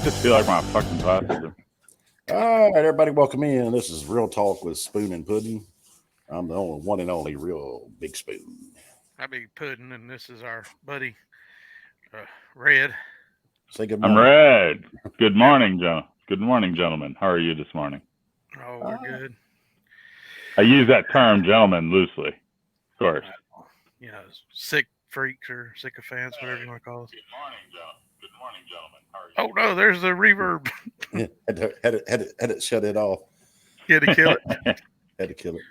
just feel like my fucking glasses are. All right, everybody, welcome in. This is Real Talk with Spoon and Puddin. I'm the only one and only real Big Spoon. I be Puddin, and this is our buddy Red. Say good I'm morning. red. Good morning, Good morning, gentlemen. How are you this morning? Oh, we're good. I use that term, gentlemen, loosely, of course. You know, sick freaks or sycophants, whatever you want to call us. Good morning, gentlemen. How are you? Oh no, there's the reverb. Had to shut it off. You had to kill it. Had to kill it.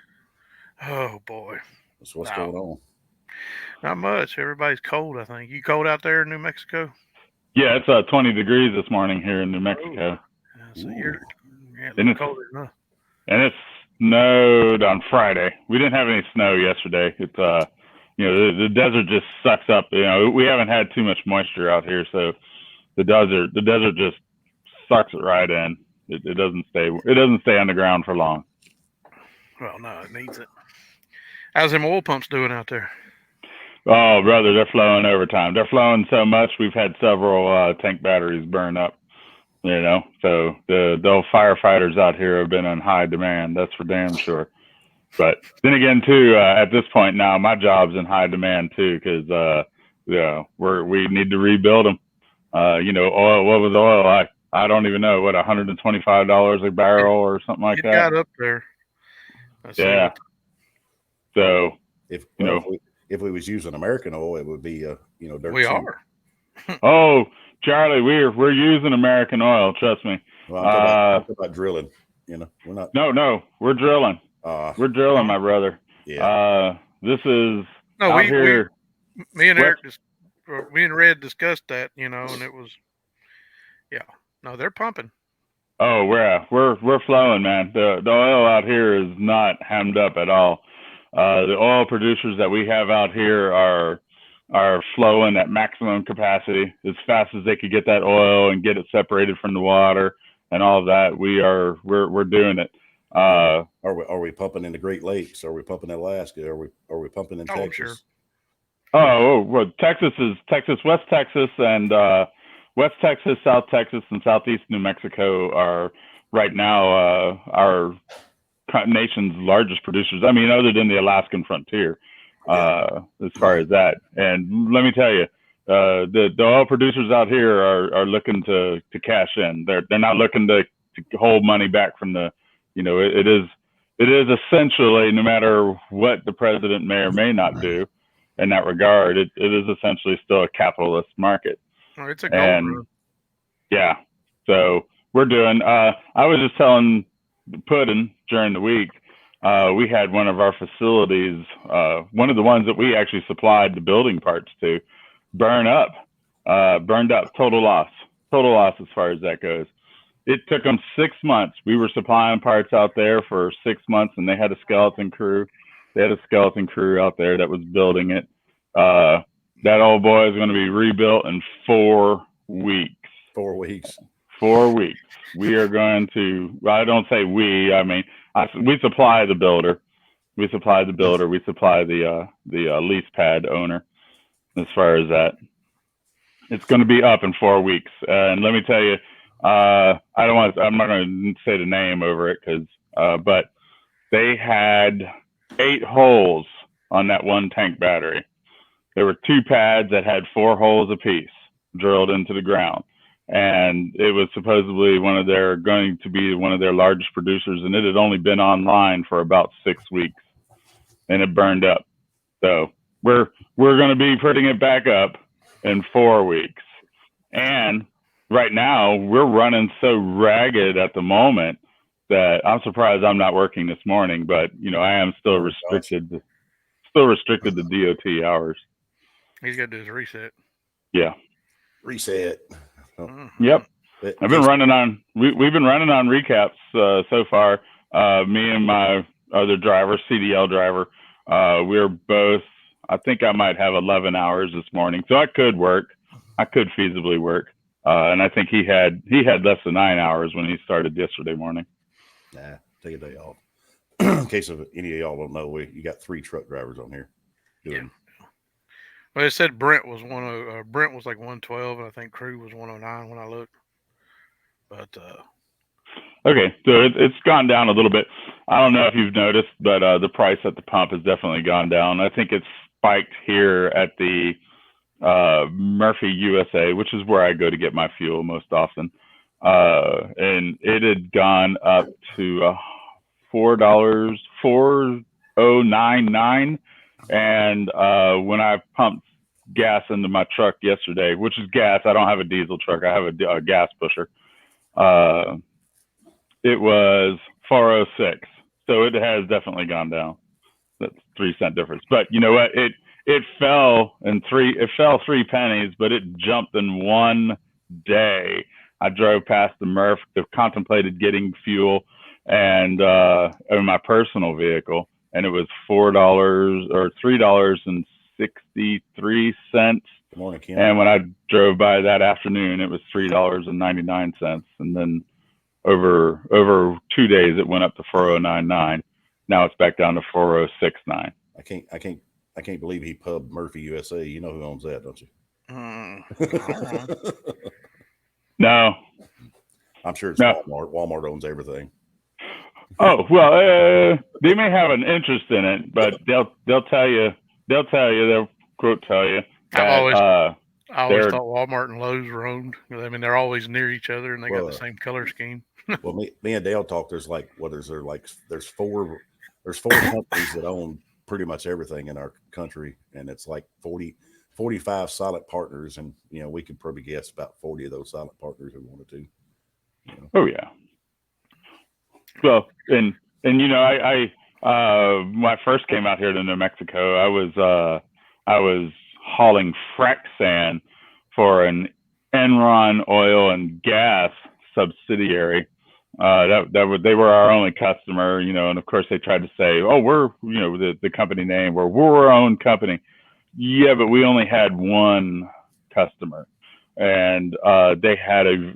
Oh boy, That's what's going on. not much. Everybody's cold. I think you cold out there in New Mexico. Yeah, it's 20 degrees this morning here in New Mexico. So you're colder than us. And it snowed on Friday. We didn't have any snow yesterday. It's the desert just sucks up. We haven't had too much moisture out here, so the desert just sucks it right in. It doesn't stay on the ground for long. Well, no, it needs it. How's them oil pumps doing out there? Oh, brother, they're flowing overtime. They're flowing so much, we've had several tank batteries burn up. So the old firefighters out here have been in high demand. That's for damn sure. But then again, too, at this point now, my job's in high demand too, because we need to rebuild them. Oil. What was oil? I don't even know, what, $125 a barrel or something like that. It got up there. Yeah. So if we was using American oil, it would be dirt. We cheap. are. Oh, Charlie, we're using American oil. Trust me. Well, I'm talking about drilling. We're not. No, we're drilling. We're drilling, my brother. Yeah. This is no. Here. Me and Eric me and Red discussed that. And it was. Yeah. No, they're pumping. Oh, we're flowing, man. The oil out here is not hemmed up at all. The oil producers that we have out here are flowing at maximum capacity as fast as they could get that oil and get it separated from the water and all of that. We're doing it. Are we pumping in the Great Lakes? Are we pumping in Alaska? Are we pumping in Texas? Sure. Well, Texas, West Texas, and West Texas, South Texas, and Southeast New Mexico are right now our nation's largest producers. I mean, other than the Alaskan frontier, as far as that. And let me tell you, the oil producers out here are looking to cash in. They're not looking to hold money back from the. It is essentially, no matter what the president may or may not do in that regard, it is essentially still a capitalist market. Oh, it's a gold run. Yeah. So we're doing. I was just telling Puddin during the week. We had one of our facilities, one of the ones that we actually supplied the building parts to, burned up. Total loss as far as that goes. It took them 6 months. We were supplying parts out there for 6 months, and they had a skeleton crew. They had a skeleton crew out there that was building it. That old boy is going to be rebuilt in 4 weeks. 4 weeks. 4 weeks. We are going to. Well, I don't say we. I mean, we supply the builder. We supply the lease pad owner. As far as that, it's going to be up in 4 weeks. And let me tell you, I'm not going to say the name over it but they had 8 holes on that one tank battery. There were 2 pads that had 4 holes apiece drilled into the ground. And it was supposedly going to be one of their largest producers, and it had only been online for about 6 weeks, and it burned up. So we're going to be putting it back up in 4 weeks. And right now we're running so ragged at the moment that I'm surprised I'm not working this morning, but I am still restricted to DOT hours. He's got to do his reset. Yeah. Reset. Yep. I've been running on. We've been running on recaps so far. Me and my other driver, CDL driver, we're both. I think I might have 11 hours this morning, so I could work. I could feasibly work, and I think he had less than 9 hours when he started yesterday morning. Nah, take a day off. In case of any of y'all don't know, you got 3 truck drivers on here. Yeah. Well, it said Brent was like 112, and I think Crew was 109 when I looked. But Okay, so it's gone down a little bit. I don't know if you've noticed, but the price at the pump has definitely gone down. I think it's spiked here at the Murphy USA, which is where I go to get my fuel most often. And it had gone up to $4.4099. And when I pumped gas into my truck yesterday, which is gas, I don't have a diesel truck, I have a gas pusher. It was 406. So it has definitely gone down. That's 3 cent difference. But you know what? It fell 3 pennies, but it jumped in one day. I drove past the Murph, contemplated getting fuel and in my personal vehicle, and it was $4 or $3.63. Good morning, Kim. And when I drove by that afternoon, it was $3.99. And then over 2 days, it went up to 4.099. Now it's back down to 4.069. I can't believe he pubbed Murphy USA. You know who owns that, don't you? No, I'm sure it's no. Walmart. Walmart owns everything. Oh well, they may have an interest in it, but they'll tell you they'll quote tell you that I always thought Walmart and Lowe's were owned. I mean, they're always near each other and they got the same color scheme. Well, me and Dale talked. There's like, what is there? Like, there's four companies that own pretty much everything in our country, and it's like 45 silent partners, and you know we could probably guess about 40 of those silent partners if we wanted to. You know? Oh yeah. Well, and you know, I when I first came out here to New Mexico, I was hauling frac sand for an Enron oil and gas subsidiary. They were our only customer, you know, and of course they tried to say, oh, we're, you know, the company name, we're our own company. Yeah, but we only had one customer, and they had a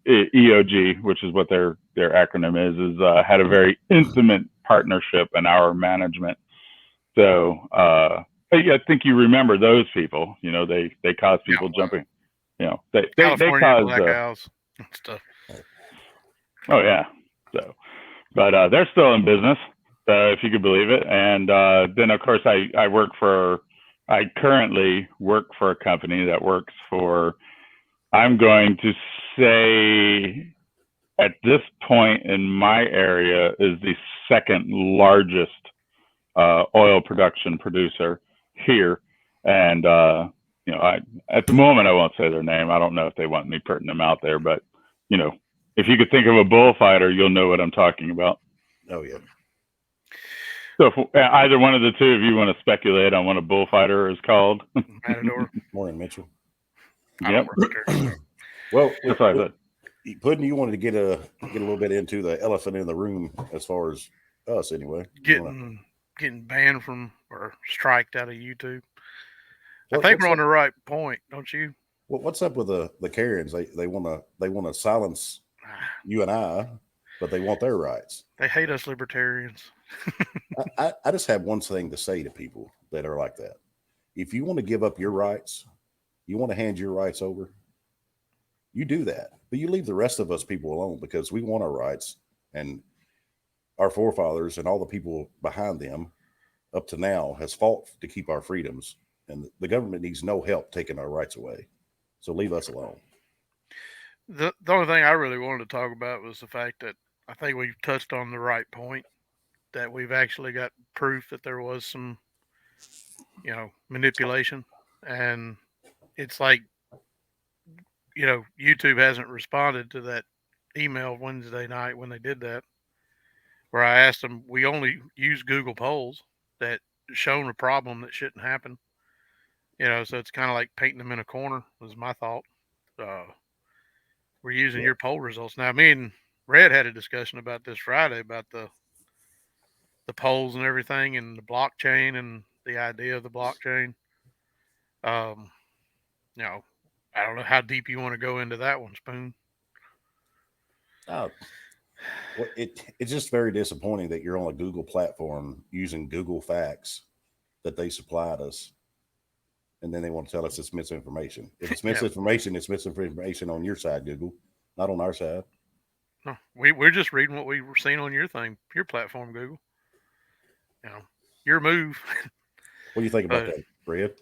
EOG, which is what their acronym is had a very intimate partnership in our management. So I think you remember those people. You know, they cause people jumping. You know, they cause blackouts and stuff. Oh yeah. So, but they're still in business, if you could believe it. And then of course I currently work for a company that works for, I'm going to say at this point in my area is the second largest oil production producer here. And, you know, at the moment, I won't say their name. I don't know if they want me putting them out there, but, you know, if you could think of a bullfighter, you'll know what I'm talking about. Oh, yeah. So if either one of the two of you want to speculate on what a bullfighter is called. Matador. Morning, Mitchell. Yep. Well, that's what I said. Puddin, you wanted to get a little bit into the elephant in the room as far as us, anyway. Getting banned from or striked out of YouTube. Well, I think we're on the right point, don't you? Well, what's up with the Karens? They want to silence you and I, but they want their rights. They hate us libertarians. I just have one thing to say to people that are like that. If you want to give up your rights, you want to hand your rights over, you do that. But you leave the rest of us people alone, because we want our rights, and our forefathers and all the people behind them up to now has fought to keep our freedoms, and the government needs no help taking our rights away. So leave us alone. The only thing I really wanted to talk about was the fact that I think we've touched on the right point, that we've actually got proof that there was some, you know, manipulation. And it's like, you know, YouTube hasn't responded to that email Wednesday night when they did that, where I asked them, we only use Google polls that shown a problem that shouldn't happen. You know, so it's kind of like painting them in a corner, was my thought. We're using your poll results. Now, me and Red had a discussion about this Friday about the polls and everything, and the blockchain and the idea of the blockchain. You know, I don't know how deep you want to go into that one, Spoon. Well, it's just very disappointing that you're on a Google platform using Google facts that they supplied us, and then they want to tell us it's misinformation. If it's misinformation, it's misinformation on your side, Google. Not on our side. No, we're just reading what we were seeing on your thing, your platform, Google. You know, your move. What do you think about But that, Fred?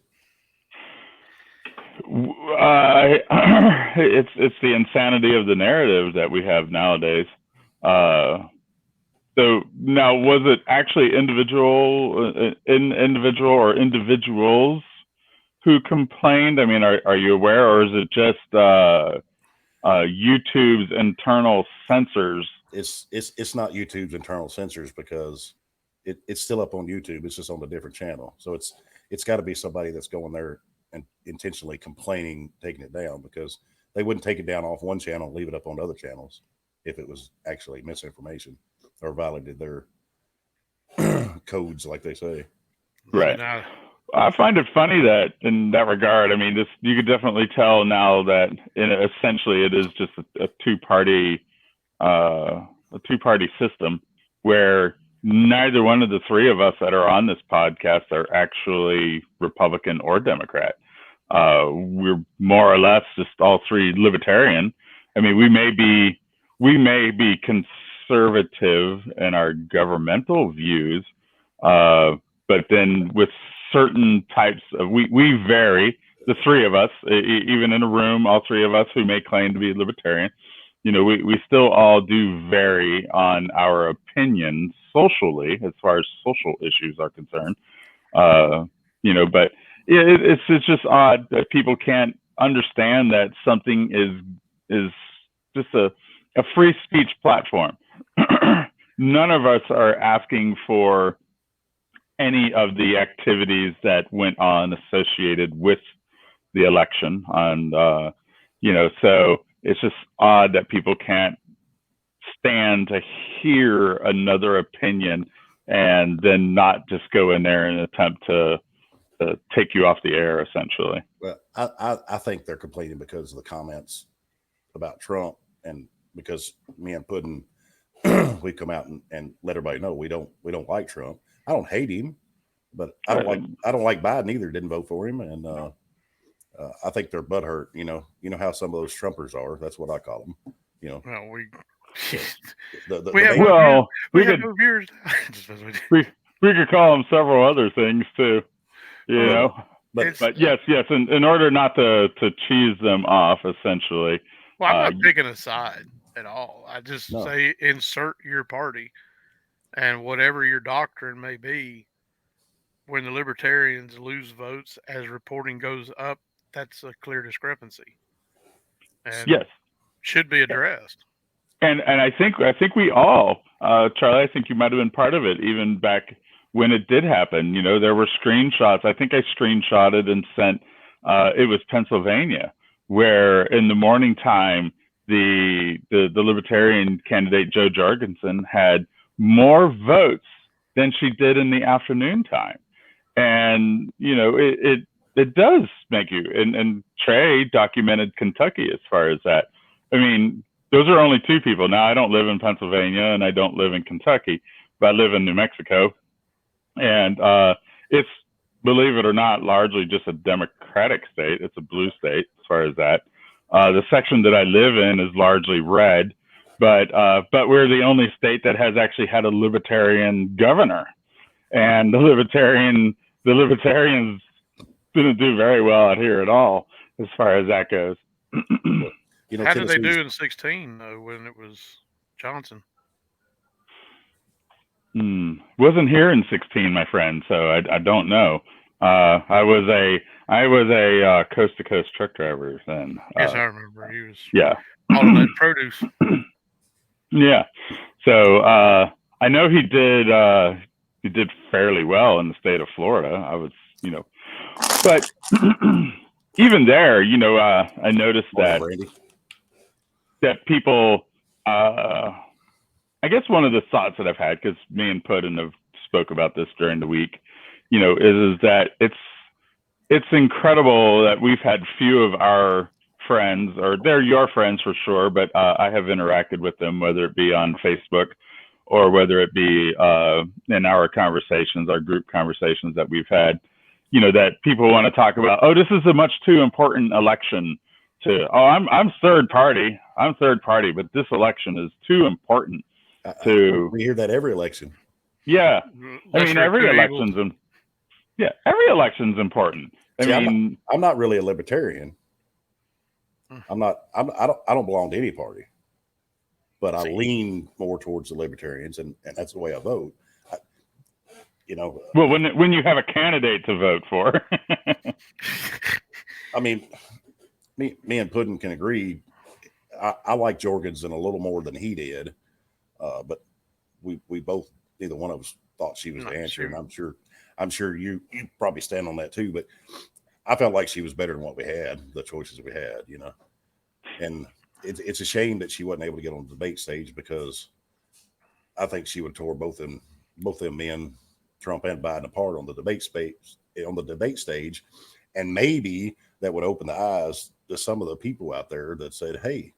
It's the insanity of the narrative that we have nowadays. So now, was it actually individual or individuals who complained? I mean, are you aware, or is it just YouTube's internal censors? It's not YouTube's internal censors because it's still up on YouTube. It's just on a different channel. So it's got to be somebody that's going there and intentionally complaining, taking it down, because they wouldn't take it down off one channel and leave it up on other channels if it was actually misinformation or violated their codes, like they say. Right. I find it funny that in that regard, I mean, you could definitely tell now that essentially it is just a two-party system where neither one of the three of us that are on this podcast are actually Republican or Democrat. We're more or less just all three libertarian. I mean, we may be conservative in our governmental views, but then with certain types of we vary. The three of us, even in a room, all three of us who may claim to be libertarian, we still all do vary on our opinions socially as far as social issues are concerned. But it's just odd that people can't understand that something is just a free speech platform. None of us are asking for any of the activities that went on associated with the election, and so it's just odd that people can't stand to hear another opinion and then not just go in there and attempt to take you off the air, essentially. Well, I think they're complaining because of the comments about Trump, and because me and Puddin, we come out and let everybody know we don't like Trump. I don't hate him, but I don't like Biden either. Didn't vote for him, and I think they're butthurt. You know how some of those Trumpers are. That's what I call them. Well, we could call them several other things too. But yes, in order not to cheese them off, essentially. Well, I'm not picking a side at all. I just say insert your party, and whatever your doctrine may be, when the libertarians lose votes as reporting goes up, that's a clear discrepancy. And should be addressed. And I think we all, Charlie, I think you might have been part of it even back when it did happen. There were screenshots. I think I screenshotted and sent, it was Pennsylvania, where in the morning time, the libertarian candidate, Jo Jorgensen, had more votes than she did in the afternoon time. And, it does make you, and Trey documented Kentucky as far as that. I mean, those are only two people. Now, I don't live in Pennsylvania and I don't live in Kentucky, but I live in New Mexico. And it's, believe it or not, largely just a Democratic state. It's a blue state as far as that. The section that I live in is largely red, but we're the only state that has actually had a libertarian governor. And the libertarians didn't do very well out here at all as far as that goes. How did they do in 16 though when it was Johnson? Wasn't here in 16, my friend, so I don't know. I was a coast to coast truck driver then. Yes, I remember. He was all of that produce. Yeah, so I know he did fairly well in the state of Florida. I was, but even there, I noticed that people, I guess one of the thoughts that I've had, because me and Puddin have spoke about this during the week, is that it's incredible that we've had few of our friends, or they're your friends for sure, but I have interacted with them, whether it be on Facebook or whether it be in our conversations, our group conversations that we've had, that people want to talk about, this is a much too important election I'm third party. I'm third party, but this election is too important to. We hear that every election. Yeah, I mean, Lesser of two evils. every election's important. See, I'm not really a libertarian. Hmm. I don't belong to any party, but I See. lean more towards the libertarians, and that's the way I vote. well, when you have a candidate to vote for. I mean, me and Puddin can agree. I like Jorgensen a little more than he did, but we both, neither one of us thought she was the answer, and I'm sure you probably stand on that too. But I felt like she was better than what we had, the choices we had, and it's a shame that she wasn't able to get on the debate stage, because I think she would have tore both them men, Trump and Biden, apart on the debate stage, and maybe that would open the eyes to some of the people out there that said, "Hey,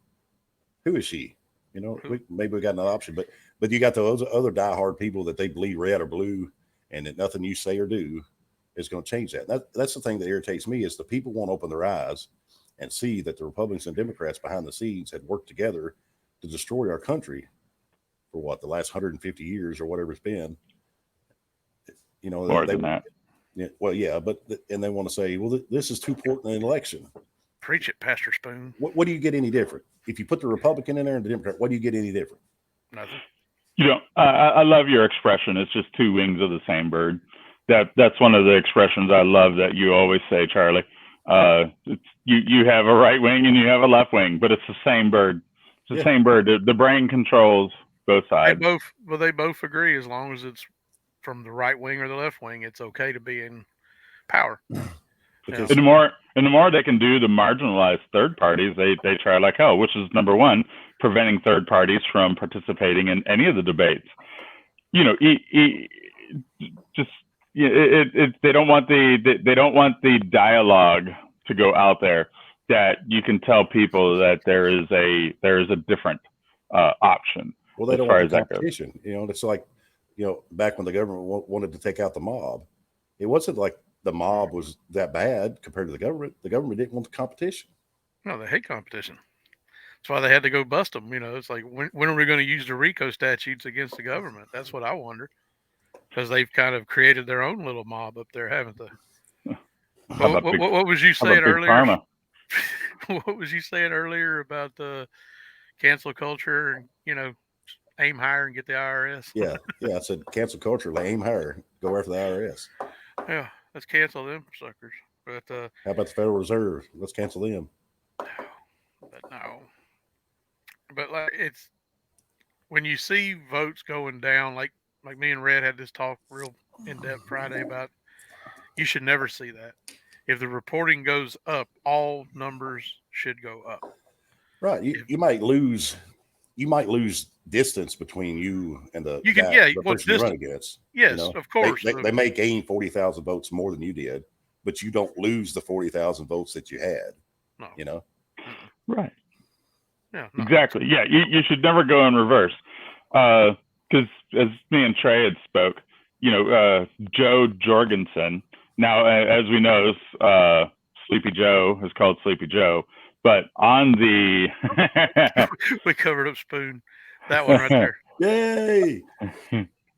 who is she?" Maybe we got another option, but you got those other diehard people that they bleed red or blue, and that nothing you say or do is going to change that. That's the thing that irritates me, is the people won't open their eyes and see that the Republicans and Democrats behind the scenes had worked together to destroy our country for the last 150 years or whatever it's been. More than that. Yeah, well, yeah, and they want to say, well, this is too important an election. Preach it, Pastor Spoon. What do you get any different if you put the Republican in there and the Democrat? What do you get any different? Nothing. I love your expression. It's just two wings of the same bird. That's one of the expressions I love that you always say, Charlie. You have a right wing and you have a left wing, but it's the same bird. It's the same bird. The brain controls both sides. They both agree, as long as it's from the right wing or the left wing, it's okay to be in power. Because and the more they can do to marginalize third parties, they try like hell, which is number one, preventing third parties from participating in any of the debates. They don't want the dialogue to go out there, that you can tell people that there is a different option. Well, they don't want the competition. It's like, back when the government wanted to take out the mob, it wasn't like the mob was that bad compared to the government. The government didn't want the competition. No, they hate competition. That's why they had to go bust them. It's like, when are we going to use the RICO statutes against the government? That's what I wonder, because they've kind of created their own little mob up there, haven't they? What was you saying earlier? What was you saying earlier about the cancel culture? And aim higher and get the IRS. Yeah. I said cancel culture, aim higher, go after the IRS. Yeah, let's cancel them suckers. But how about the Federal Reserve? Let's cancel them. No. But like, it's when you see votes going down, like me and Red had this talk real in depth Friday about, you should never see that. If the reporting goes up, all numbers should go up. Right. You might lose distance between you and the person you run against. Yes, of course. They may gain 40,000 votes more than you did, but you don't lose the 40,000 votes that you had. No. Right. Yeah. No. Exactly. Yeah. You should never go in reverse. Because as me and Trey had spoke, Joe Jorgensen. Now, as we know, Sleepy Joe is called Sleepy Joe. But on the we covered up Spoon, that one right there. Yay!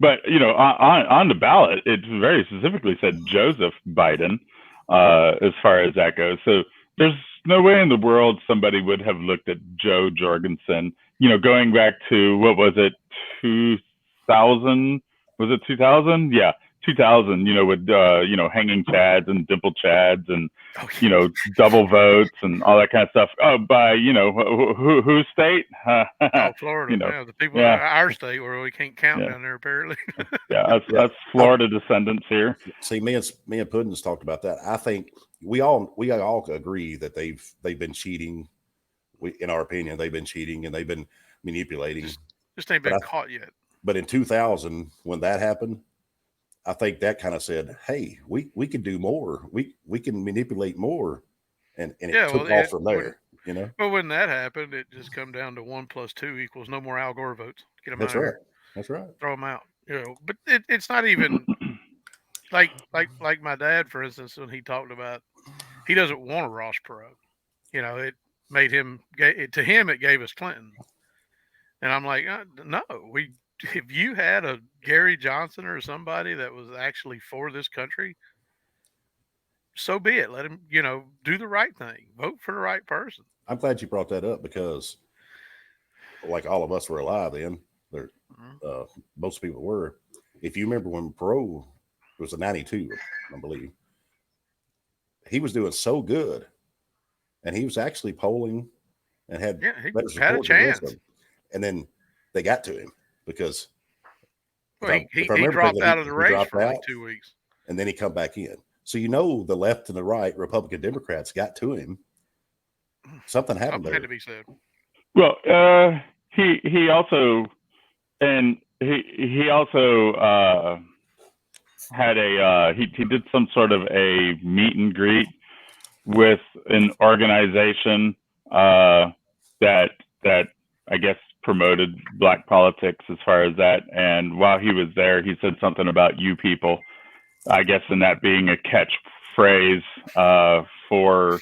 But on the ballot, it very specifically said Joseph Biden, as far as that goes. So there's no way in the world somebody would have looked at Joe Jorgensen. Going back to, what was it, 2000? Was it 2000? Yeah. 2000, with hanging chads and dimple chads and double votes and all that kind of stuff. Oh, by whose state? Florida. The people in our state where we can't count down there apparently. That's Florida descendants here. See, me and Puddin's talked about that. I think we all agree that they've been cheating. In our opinion, they've been cheating and they've been manipulating. Just ain't been caught yet. But in 2000, when that happened, I think that kind of said, "Hey, we can do more. We can manipulate more," and it took off from there. Well, when that happened, it just come down to 1 + 2 = no more Al Gore votes. Get them out. Right. That's right. Throw them out. But it's not even like my dad, for instance, when he talked about, he doesn't want a Ross Perot. made him to him. It gave us Clinton, and I'm like, no, if you had a Gary Johnson or somebody that was actually for this country, so be it. Let him, do the right thing. Vote for the right person. I'm glad you brought that up because, like all of us were alive then, there, most people were. If you remember when Perot was a 92, I believe, he was doing so good, and he was actually polling and had better support had a chance. than and then they got to him because he dropped out of the race for like 2 weeks, and then he come back in. So the left and the right, Republican, Democrats, got to him. Something happened there. Had to be said. Well, he also had he did some sort of a meet and greet with an organization that I guess promoted black politics as far as that. And while he was there, he said something about "you people," I guess, and that being a catchphrase for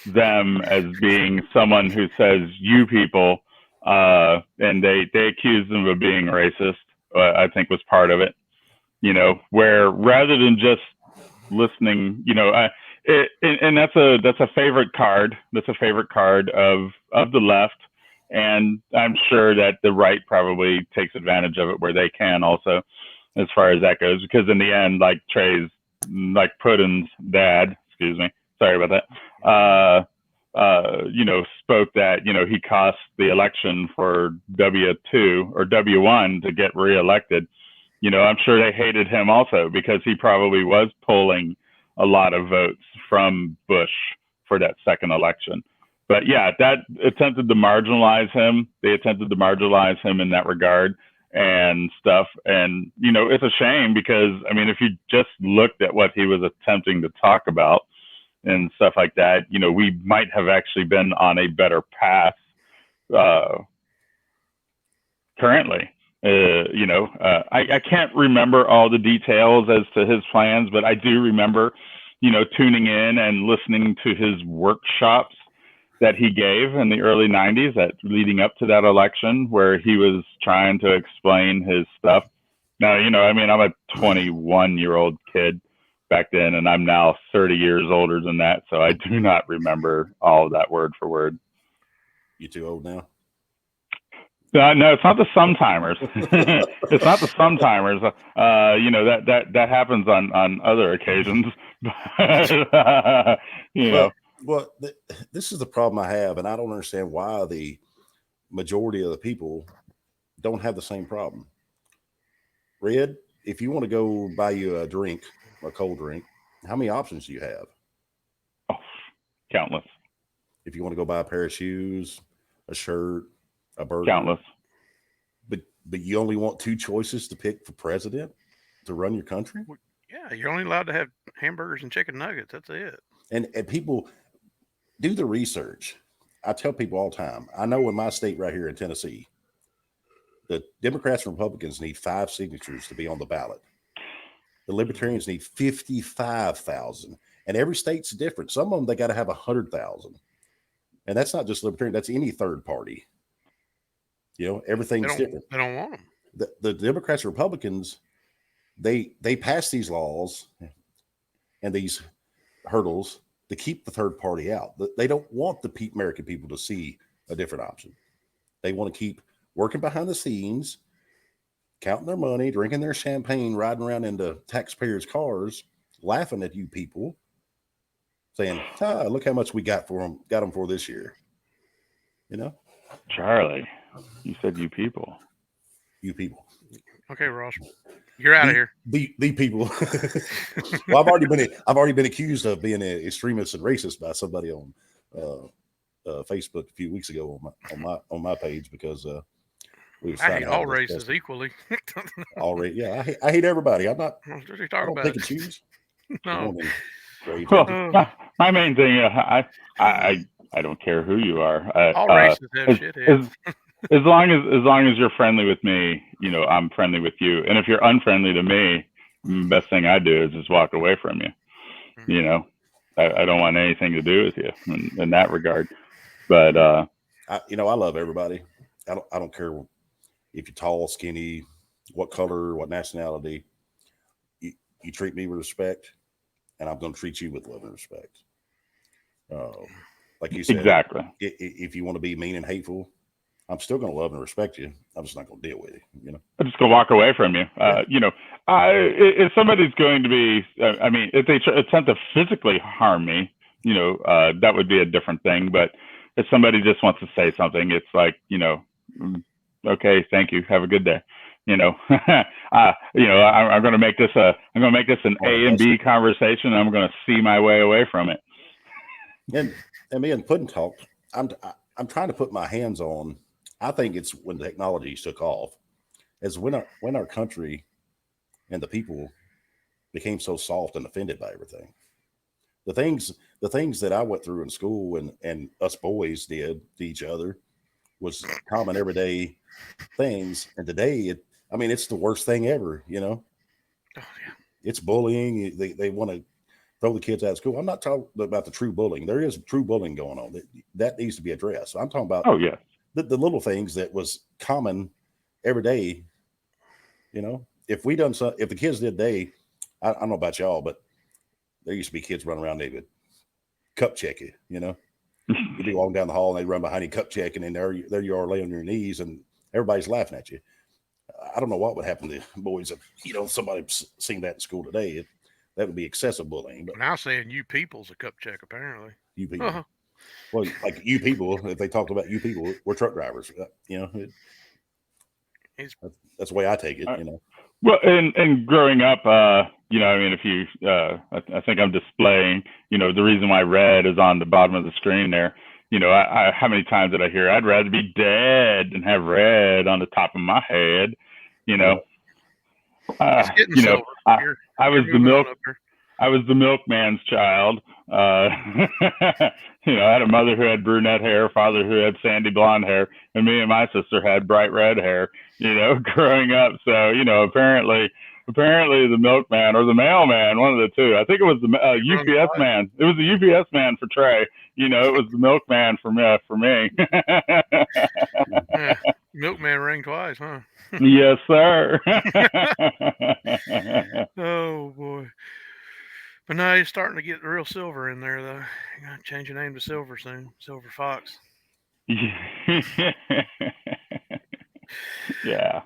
them as being someone who says "you people," and they accused him of being racist. I think was part of it. Where rather than just listening, and that's a favorite card. That's a favorite card of the left, and I'm sure that the right probably takes advantage of it where they can also, as far as that goes. Because in the end, like Puddin's dad, excuse me, sorry about that, spoke that he cost the election for W2 or W1 to get reelected. I'm sure they hated him also because he probably was pulling a lot of votes from Bush for that second election. But yeah, that attempted to marginalize him. They attempted to marginalize him in that regard and stuff. And, it's a shame because, if you just looked at what he was attempting to talk about and stuff like that, we might have actually been on a better path currently. I can't remember all the details as to his plans, but I do remember, tuning in and listening to his workshops that he gave in the early 90s leading up to that election where he was trying to explain his stuff. Now, I'm a 21-year-old kid back then, and I'm now 30 years older than that, so I do not remember all of that word for word. You too old now? No, it's not the sometimers. It's not the sometimers. That happens on other occasions. Well, this is the problem I have, and I don't understand why the majority of the people don't have the same problem. Red, if you want to go buy you a drink, a cold drink, how many options do you have? Oh, countless. If you want to go buy a pair of shoes, a shirt, a burger, countless. But you only want two choices to pick for president to run your country? Yeah, you're only allowed to have hamburgers and chicken nuggets. That's it. And people do the research. I tell people all the time, I know in my state right here in Tennessee, the Democrats and Republicans need 5 signatures to be on the ballot. The Libertarians need 55,000. And every state's different. Some of them, they got to have 100,000. And that's not just Libertarian. That's any third party. Everything's different. They don't want them. The Democrats and Republicans, they pass these laws and these hurdles to keep the third party out. They don't want the American people to see a different option. They want to keep working behind the scenes, counting their money, drinking their champagne, riding around in the taxpayers' cars, laughing at you people, saying, look how much we got them for this year. Charlie, you said you people. You people. Okay, Ross, you're out of here. The people. Well, I've already been accused of being an extremist and racist by somebody on Facebook a few weeks ago on my page because we was. I hate all races equally. All race, yeah. I hate everybody. I'm not. What are you I talking don't about? pick and choose. No. Well, my main thing, I don't care who you are. All races have shit. As long as you're friendly with me, I'm friendly with you. And if you're unfriendly to me, the best thing I do is just walk away from you. I don't want anything to do with you in that regard. But I love everybody. I don't care if you're tall, skinny, what color, what nationality. You treat me with respect, and I'm going to treat you with love and respect. Like you said, exactly. If you want to be mean and hateful, I'm still going to love and respect you. I'm just not going to deal with you. I'm just gonna walk away from you. If somebody's going to be, if they attempt to physically harm me, that would be a different thing. But if somebody just wants to say something, it's like, okay, thank you, have a good day. I'm going to make this an A and B conversation. And I'm going to see my way away from it. And me and Puddin talked. I'm trying to put my hands on. I think it's when technology took off, as when our country and the people became so soft and offended by everything. The things that I went through in school and us boys did to each other was common everyday things. And today, it's the worst thing ever. Oh, yeah. It's bullying. They want to throw the kids out of school. I'm not talking about the true bullying. There is true bullying going on. That needs to be addressed. So I'm talking about the little things that was common every day. If the kids did today, I don't know about y'all, but there used to be kids running around, they would cup check you, You'd be walking down the hall and they'd run behind you cup checking, and there you are laying on your knees and everybody's laughing at you. I don't know what would happen to boys if, somebody seen that in school today. That would be excessive bullying. But now saying you people's a cup check, apparently. You people. Uh-huh. Well, like you people, if they talked about you people, we're truck drivers. That's the way I take it, Well, and growing up, if you, I think I'm displaying, the reason why red is on the bottom of the screen there. How many times did I hear, I'd rather be dead than have red on the top of my head, I was the milkman's child. I had a mother who had brunette hair, father who had sandy blonde hair, and me and my sister had bright red hair, growing up. So, apparently the milkman or the mailman, one of the two. I think it was the UPS man. It was the UPS man for Trey. It was the milkman for me. Milkman rang twice, huh? Yes, sir. Oh, boy. But now he's starting to get real Silver in there, though. You gotta change your name to Silver soon. Silver Fox. Yeah.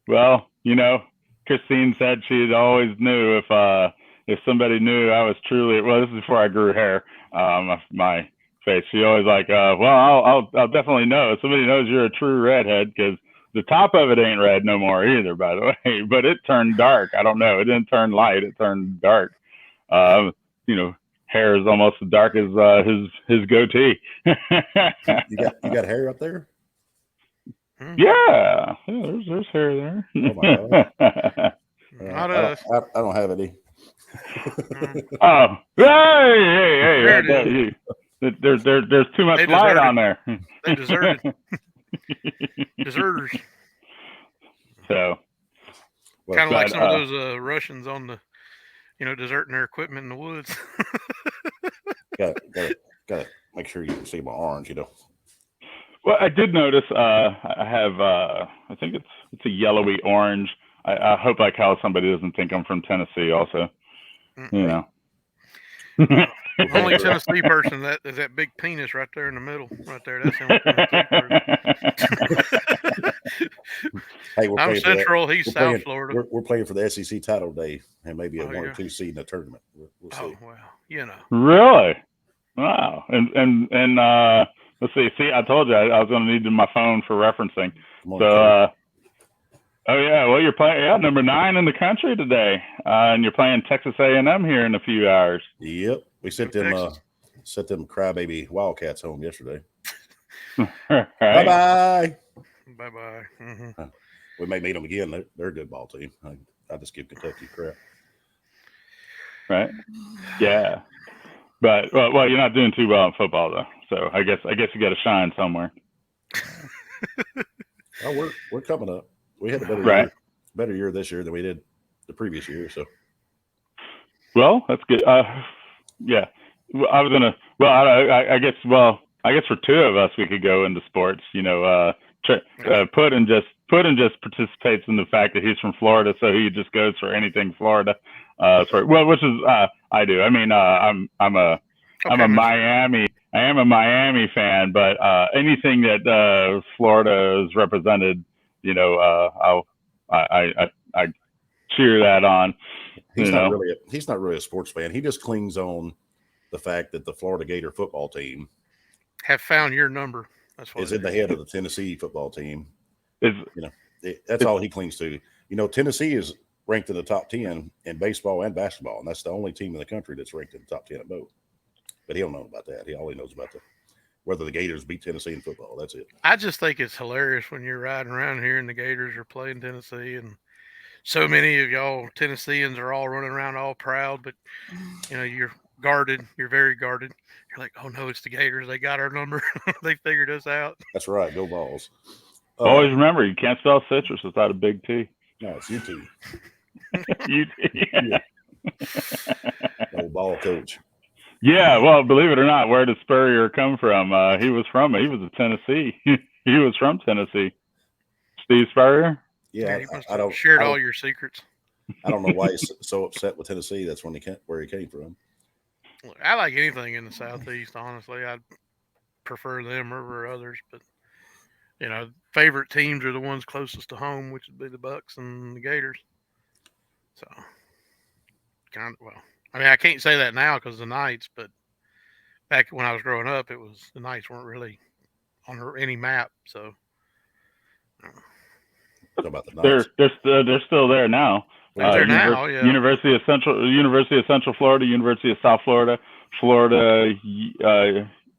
Well, Christine said she always knew if somebody knew I was truly, well, this is before I grew hair, my face. She always like, I'll definitely know. If somebody knows you're a true redhead, because the top of it ain't red no more either, by the way, but it turned dark. I don't know. It didn't turn light. It turned dark. Hair is almost as dark as his goatee. You got hair up there? Yeah, there's hair there. Oh my God. I don't have any. Oh, hey! There's too much light on there. They deserted. Deserters. So, kind of like some of those Russians on the, deserting their equipment in the woods. Gotta make sure you can see my orange, Well, I did notice. I have. I think it's a yellowy orange. I hope like how somebody doesn't think I'm from Tennessee. Also, The only Tennessee person that is that big penis right there in the middle, right there. That's him. Hey, I'm Central. He's South Florida. We're playing for the SEC title today, and maybe a 1 or 2 seed in the tournament. We'll see. Oh well, Really? Wow. And let's see. See, I told you I was going to need my phone for referencing. So, oh yeah. Well, you're playing number 9 in the country today, and you're playing Texas A&M here in a few hours. Yep, we sent them crybaby Wildcats home yesterday. Right. Bye. Mm-hmm. We may meet them again. They're a good ball team. I just give Kentucky crap. Right. Yeah. But well, you're not doing too well in football though. So I guess you got to shine somewhere. Oh, we're coming up. We had a better year this year than we did the previous year. So. Well, that's good. Yeah. I was gonna. Well, I guess. Well, I guess for two of us, we could go into sports. Puddin just participates in the fact that he's from Florida, so he just goes for anything Florida. Which is I do. I mean, I'm a Okay, Miami. I am a Miami fan, but anything that Florida is represented, I cheer that on. He's not really a sports fan. He just clings on the fact that the Florida Gator football team have found your number. That's what is in the head of the Tennessee football team. Is that's all he clings to. Tennessee is ranked in the top 10 in baseball and basketball, and that's the only team in the country that's ranked in the top 10 at both. But he don't know about that. All he knows about whether the Gators beat Tennessee in football. That's it. I just think it's hilarious when you're riding around here and the Gators are playing Tennessee, and so many of y'all Tennesseans are all running around all proud, but you're guarded. You're very guarded. You're like, oh no, it's the Gators. They got our number. They figured us out. That's right. Go Vols. Always remember, you can't spell citrus without a big T. No, it's UT. UT. Yeah. Old ball coach. Yeah, well, believe it or not, where did Spurrier come from? He was a Tennessee. He was from Tennessee. Steve Spurrier? Yeah, I don't shared all your secrets. I don't know why he's so upset with Tennessee. That's where he came from. I like anything in the Southeast, honestly. I'd prefer them over others, but favorite teams are the ones closest to home, which would be the Bucks and the Gators. So, I can't say that now because the Knights, but back when I was growing up, the Knights weren't really on any map. So, about the Knights. They're still there now. They're now, yeah. University of Central Florida, University of South Florida, Florida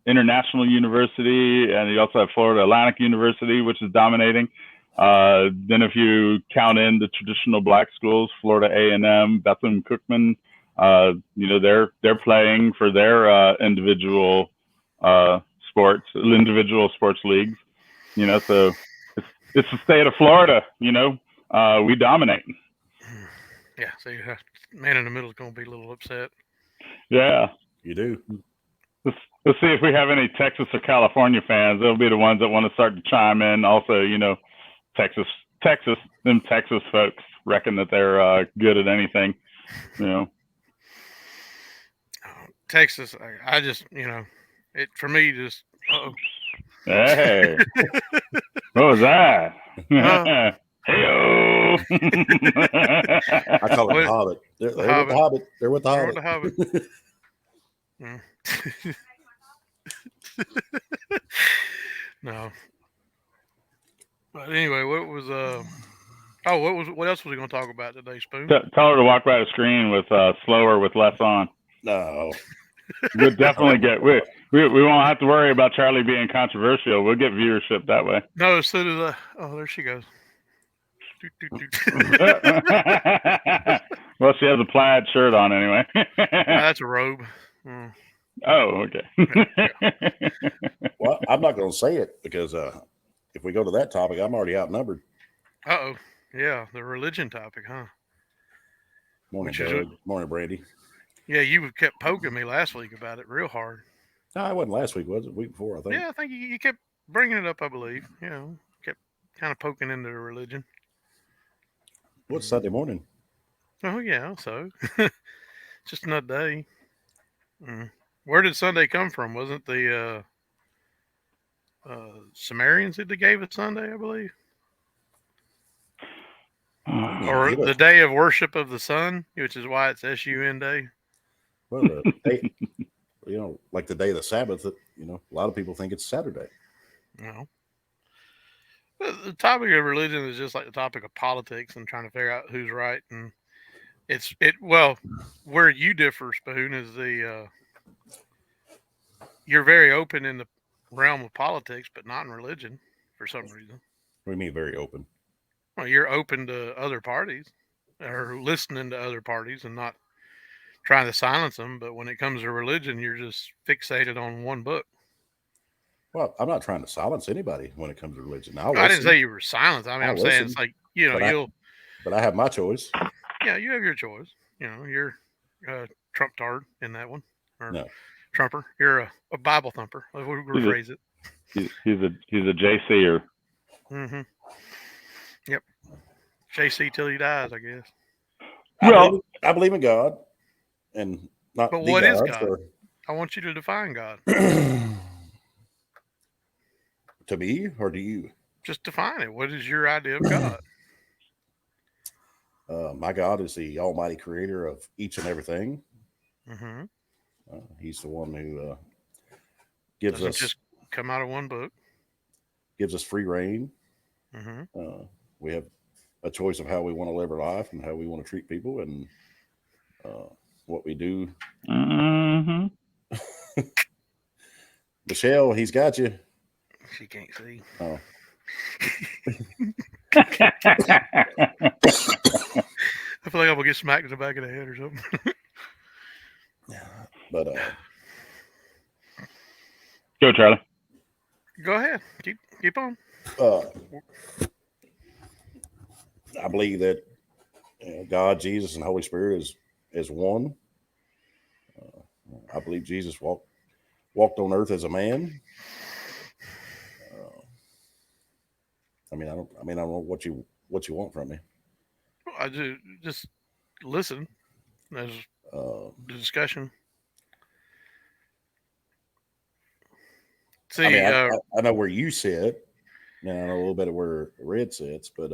International University, and you also have Florida Atlantic University, which is dominating. Then if you count in the traditional black schools, Florida A&M, Bethune Cookman, they're playing for their individual sports leagues. So it's the state of Florida. We dominate. Yeah, so man in the middle is going to be a little upset. Yeah, you do. Let's see if we have any Texas or California fans. They'll be the ones that want to start to chime in. Also, Texas folks reckon that they're good at anything. Texas, I just, it for me just. Uh-oh. Hey, what was that? Hey-o. I call it the Hobbit. They're with the Hobbit. They're with the Hobbit. No. But anyway, what else was we going to talk about today, Spoon? Tell her to walk by the screen with slower with less on. No. We'll definitely get we won't have to worry about Charlie being controversial. We'll get viewership that way. No, as soon as there she goes. Well, she has a plaid shirt on anyway. That's a robe. Mm. Oh, okay. Well, I'm not going to say it because if we go to that topic, I'm already outnumbered. Uh-oh. Yeah, the religion topic, huh? Morning, Doug. Morning, Brandy. Yeah, you kept poking me last week about it real hard. No, it wasn't last week, was it? The week before, I think. Yeah, I think you kept bringing it up, I believe. Kept kind of poking into the religion. What's Sunday morning? Oh, yeah, so. Just another day. Where did Sunday come from? Wasn't the Sumerians that they gave us Sunday, I believe? Or the day of worship of the sun, which is why it's SUN Day. Well, like the day of the Sabbath, a lot of people think it's Saturday. No. The topic of religion is just like the topic of politics and trying to figure out who's right. And where you differ, Spoon, is you're very open in the realm of politics, but not in religion for some reason. What do you mean very open? Well, you're open to other parties or listening to other parties and not trying to silence them. But when it comes to religion, you're just fixated on one book. Well, I'm not trying to silence anybody when it comes to religion. I didn't say you were silenced. I mean, I'm saying it's like, but I have my choice. Yeah, you have your choice. You're Trump tard in that one. Or no. Trumper. You're a Bible thumper. We'll rephrase it. He's a JCer. Mm-hmm. Yep. JC till he dies, I guess. Well, I believe in God, and not But the what is gods, God? I want you to define God. to me or to you? Just define it. What is your idea of God? My God is the Almighty Creator of each and everything. Mm-hmm. He's the one who gives Doesn't us just come out of one book. free reign. Mm-hmm. We have a choice of how we want to live our life and how we want to treat people and what we do. mm-hmm. Michelle, he's got you. She can't see. Oh. I feel like I'm gonna get smacked in the back of the head or something. But Go, Charlie. Go ahead. Keep on. I believe that God, Jesus, and Holy Spirit is one. I believe Jesus walked on earth as a man. I don't know what you want from me. I just listen. There's the discussion. See, I know where you sit, and I know a little bit of where Red sits, but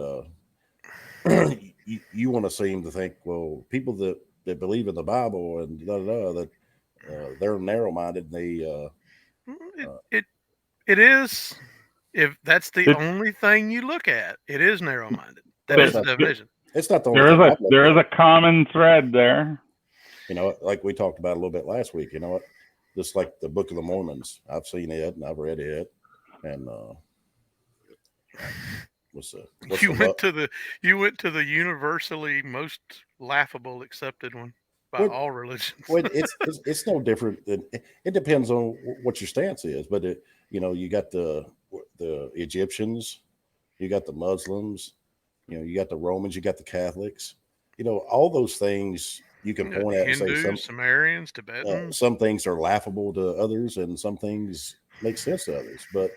you want to seem to think, well, people that believe in the Bible and that they're narrow minded. They it is. If that's the It's- only thing you look at, it is narrow minded. That Well, is the definition. it's not the only thing. There is a common thread there. Like we talked about a little bit last week. You know what? Just like the Book of the Mormons, I've seen it and I've read it, and you went to the universally most laughable accepted one by all religions. Well, it's no different. It depends on what your stance is, but you got the Egyptians, you got the Muslims, you got the Romans, you got the Catholics, all those things you can point at and say Hindus, Sumerians, Tibetans. Some things are laughable to others, and some things make sense to others. But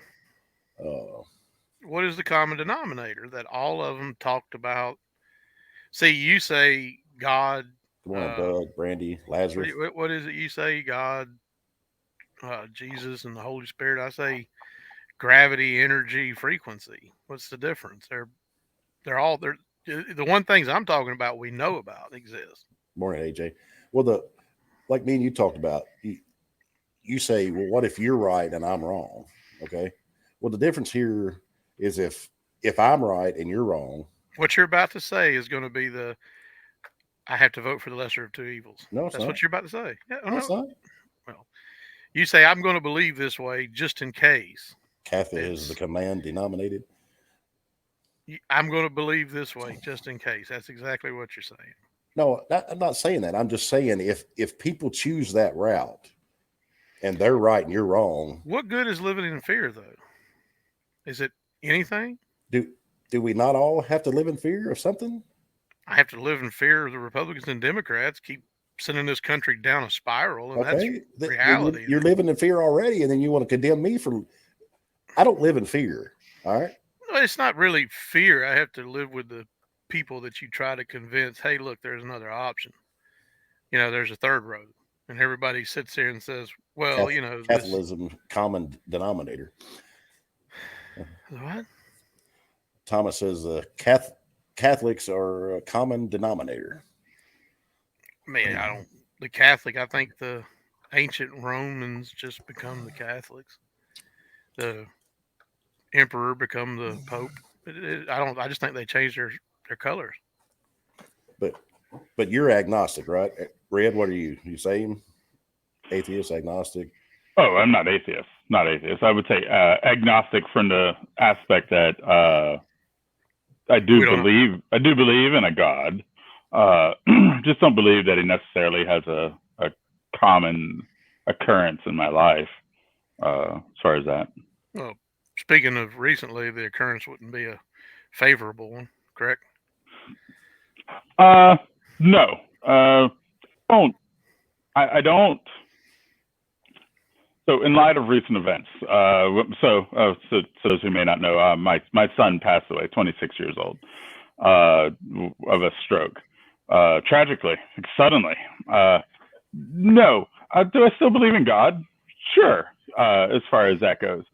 what is the common denominator that all of them talked about? See, you say God. Come on, Doug, Brandy, Lazarus. What is it you say? God, Jesus, and the Holy Spirit. I say gravity, energy, frequency. What's the difference? They're all there. The one things I'm talking about we know about exist. Morning, AJ. Well, like me and you talked about, you say, well, what if you're right and I'm wrong? Okay. Well, the difference here is if I'm right and you're wrong. What you're about to say is going to be I have to vote for the lesser of two evils. No, it's That's not. what you're about to say. Yeah, no, it's not. Well, you say I'm going to believe this way just in case. Catholic is the command denominated. I'm going to believe this way just in case. That's exactly what you're saying. No, I'm not saying that. I'm just saying if people choose that route and they're right and you're wrong. What good is living in fear, though? Is it anything? Do we not all have to live in fear of something? I have to live in fear of the Republicans and Democrats keep sending this country down a spiral, and okay. That's reality. You're living in fear already, and then you want to condemn me for. I don't live in fear. All right. Well, it's not really fear. I have to live with the people that you try to convince. Hey, look, there's another option. There's a third road, and everybody sits here and says, "Well, Catholicism common denominator." What? Thomas says Catholics are a common denominator. Man, the Catholic, I think the ancient Romans just become the Catholics. The emperor become the pope. I just think they changed their colors. But you're agnostic, right? Red, what are you? You same? Atheist, agnostic? Oh, I'm not atheist. Not atheist. I would say agnostic from the aspect that I do believe in a God. Just don't believe that he necessarily has a common occurrence in my life. As far as that. Well, speaking of recently, the occurrence wouldn't be a favorable one, correct? No. I don't So, in light of recent events, so those who may not know, my son passed away, 26 years old, of a stroke, tragically, suddenly. No, do I still believe in God? Sure, as far as that goes.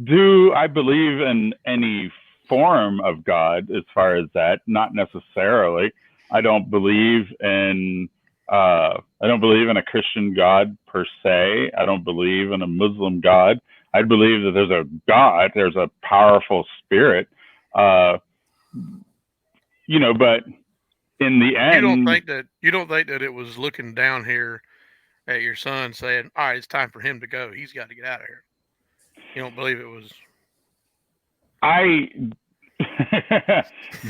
Do I believe in any form of God as far as that? Not necessarily. I don't believe in a Christian God per se. I don't believe in a Muslim God. I believe that there's a God, there's a powerful spirit, but in the end, you don't think that it was looking down here at your son saying, "All right, it's time for him to go. He's got to get out of here." You don't believe it was?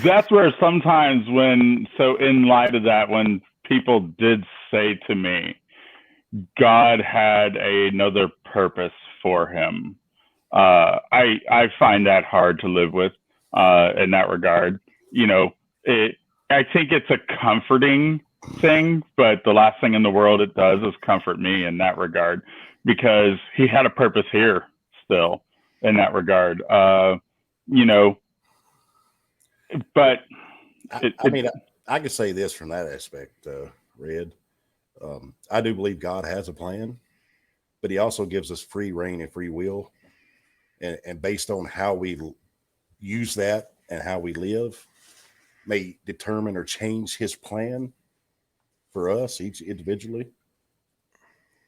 That's where sometimes in light of that, when people did say to me, God had another purpose for him, I find that hard to live with, in that regard. I think it's a comforting thing, but the last thing in the world it does is comfort me in that regard, because he had a purpose here still in that regard. But I could say this from that aspect, Red. I do believe God has a plan, but he also gives us free reign and free will. And based on how we use that and how we live may determine or change his plan for us each individually.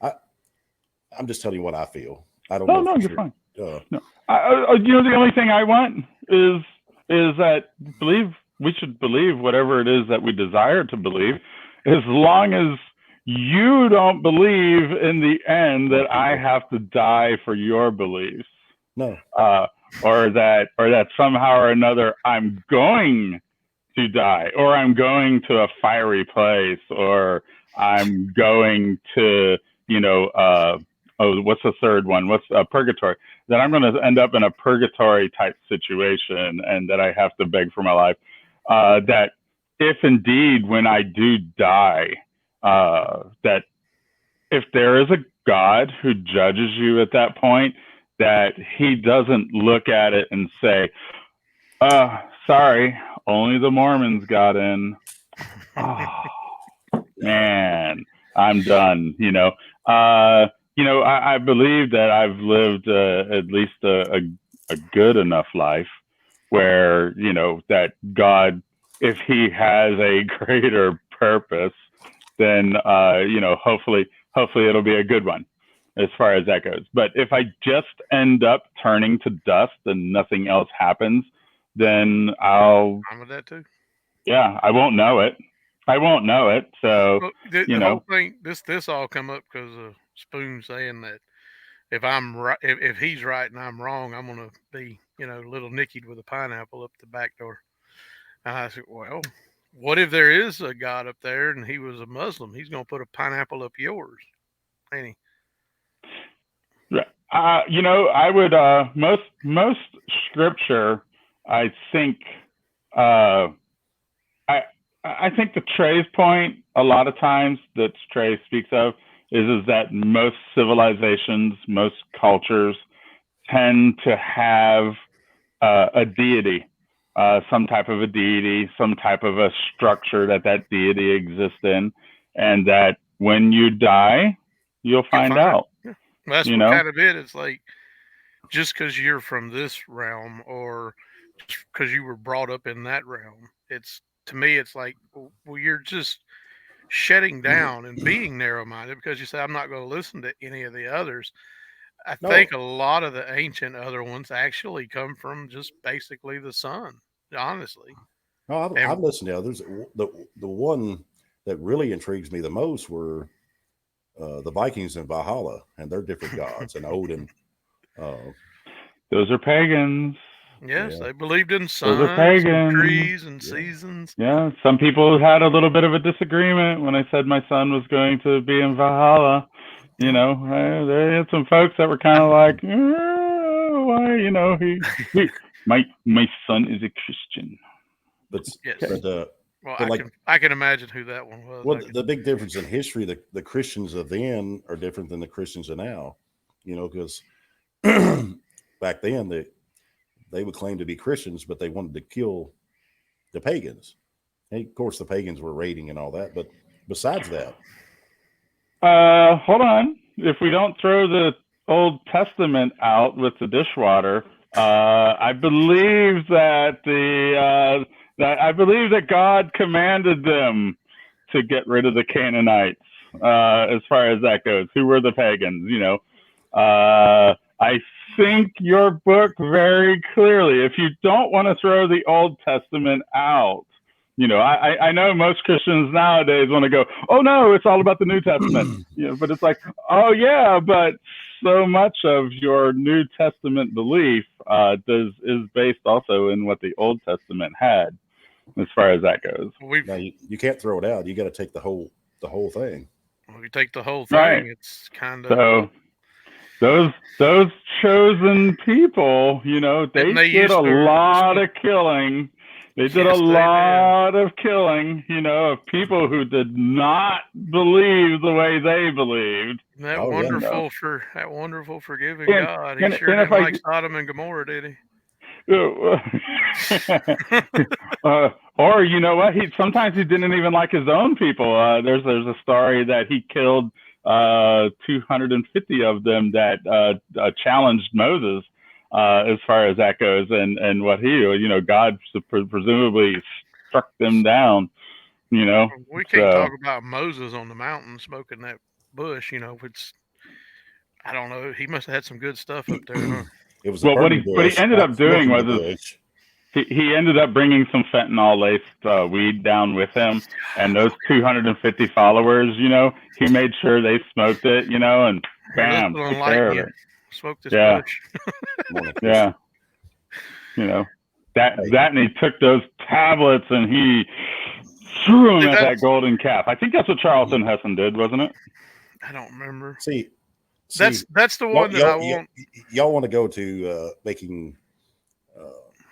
I'm just telling you what I feel. I don't know. No, you're sure. fine. No, the only thing I want is that we should believe whatever it is that we desire to believe, as long as you don't believe in the end that I have to die for your beliefs. No. Or that somehow or another I'm going to die, or I'm going to a fiery place, or I'm going to, what's the third one? What's purgatory? That I'm going to end up in a purgatory type situation, and that I have to beg for my life. That if indeed, when I do die, that if there is a God who judges you at that point, that he doesn't look at it and say, sorry, only the Mormons got in. Oh, man, I'm done. I believe that I've lived at least a good enough life where, that God, if he has a greater purpose, then, hopefully it'll be a good one as far as that goes. But if I just end up turning to dust and nothing else happens, then I'm with that too. Yeah, I won't know it. So, well, the whole thing, this all come up because of Spoon saying that if I'm right, if he's right and I'm wrong, I'm gonna be, little Nickied with a pineapple up the back door. And I said, well, what if there is a God up there and he was a Muslim? He's gonna put a pineapple up yours, ain't he? I would most scripture, I think, I think the Trey's point a lot of times that Trey speaks of is that most civilizations, most cultures tend to have a deity, some type of a deity, some type of a structure that deity exists in, and that when you die, you'll find out. Yeah. Well, that's what kind of it. It's like, just because you're from this realm, or just because you were brought up in that realm, to me, it's like, well, you're just shutting down and being narrow-minded because you say, I'm not going to listen to any of the others. I think a lot of the ancient other ones actually come from just basically the sun, honestly. No, I've listened to others. The one that really intrigues me the most were the Vikings in Valhalla and their different gods and Odin. Those are pagans. Yes, they believed in suns, those are pagans. And trees, and seasons. Yeah, some people had a little bit of a disagreement when I said my son was going to be in Valhalla. There had some folks that were kind of like, why? My son is a Christian. But yes. But I can imagine who that one was. Well, the big difference in history, the Christians of then are different than the Christians of now. because back then they would claim to be Christians, but they wanted to kill the pagans. And of course, the pagans were raiding and all that. But besides that, hold on. If we don't throw the Old Testament out with the dishwater, I believe that that God commanded them to get rid of the Canaanites. As far as that goes, who were the pagans? I think your book very clearly. If you don't want to throw the Old Testament out, I know most Christians nowadays want to go, oh no, it's all about the New Testament. But it's like, oh yeah, but so much of your New Testament belief is based also in what the Old Testament had, as far as that goes. Now you can't throw it out. You got to take the whole thing. Well, you take the whole thing. Right. It's kind So of those chosen people, they did a lot of killing. They did a lot of killing, of people who did not believe the way they believed. That wonderful forgiving God. He sure didn't like Sodom and Gomorrah, did he? Or you know what? Sometimes he didn't even like his own people. There's a story that he killed 250 of them that challenged Moses. As far as that goes, and what God presumably struck them down. We can't talk about Moses on the mountain smoking that bush. I don't know. He must have had some good stuff up there. Huh? It was what he ended up doing was he ended up bringing some fentanyl laced weed down with him, and those 250 followers, he made sure they smoked it, and bam, took care of it. Smoke this bush. Yeah. That and he took those tablets and he threw them at that golden calf. I think that's what Charlton Heston did, wasn't it? I don't remember. See, that's the one that I want. Y'all want to go to making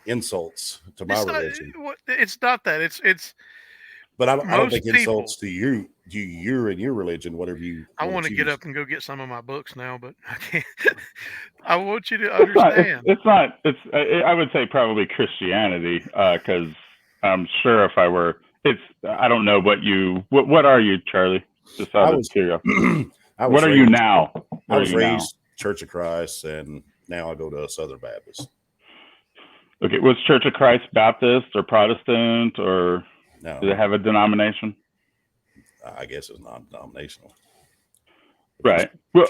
insults to my religion. It's not that. It's. But I don't think insults to you and your religion, whatever you. I want to get up and go get some of my books now, but I can't. I want you to understand. It's not. I would say probably Christianity, because I'm sure if I were, I don't know what you. What are you, Charlie? Just out of curiosity. What are you now? I was raised Church of Christ, and now I go to Southern Baptist. Okay, was Church of Christ Baptist or Protestant or? No. Do they have a denomination? I guess it's non-denominational. Right. Well,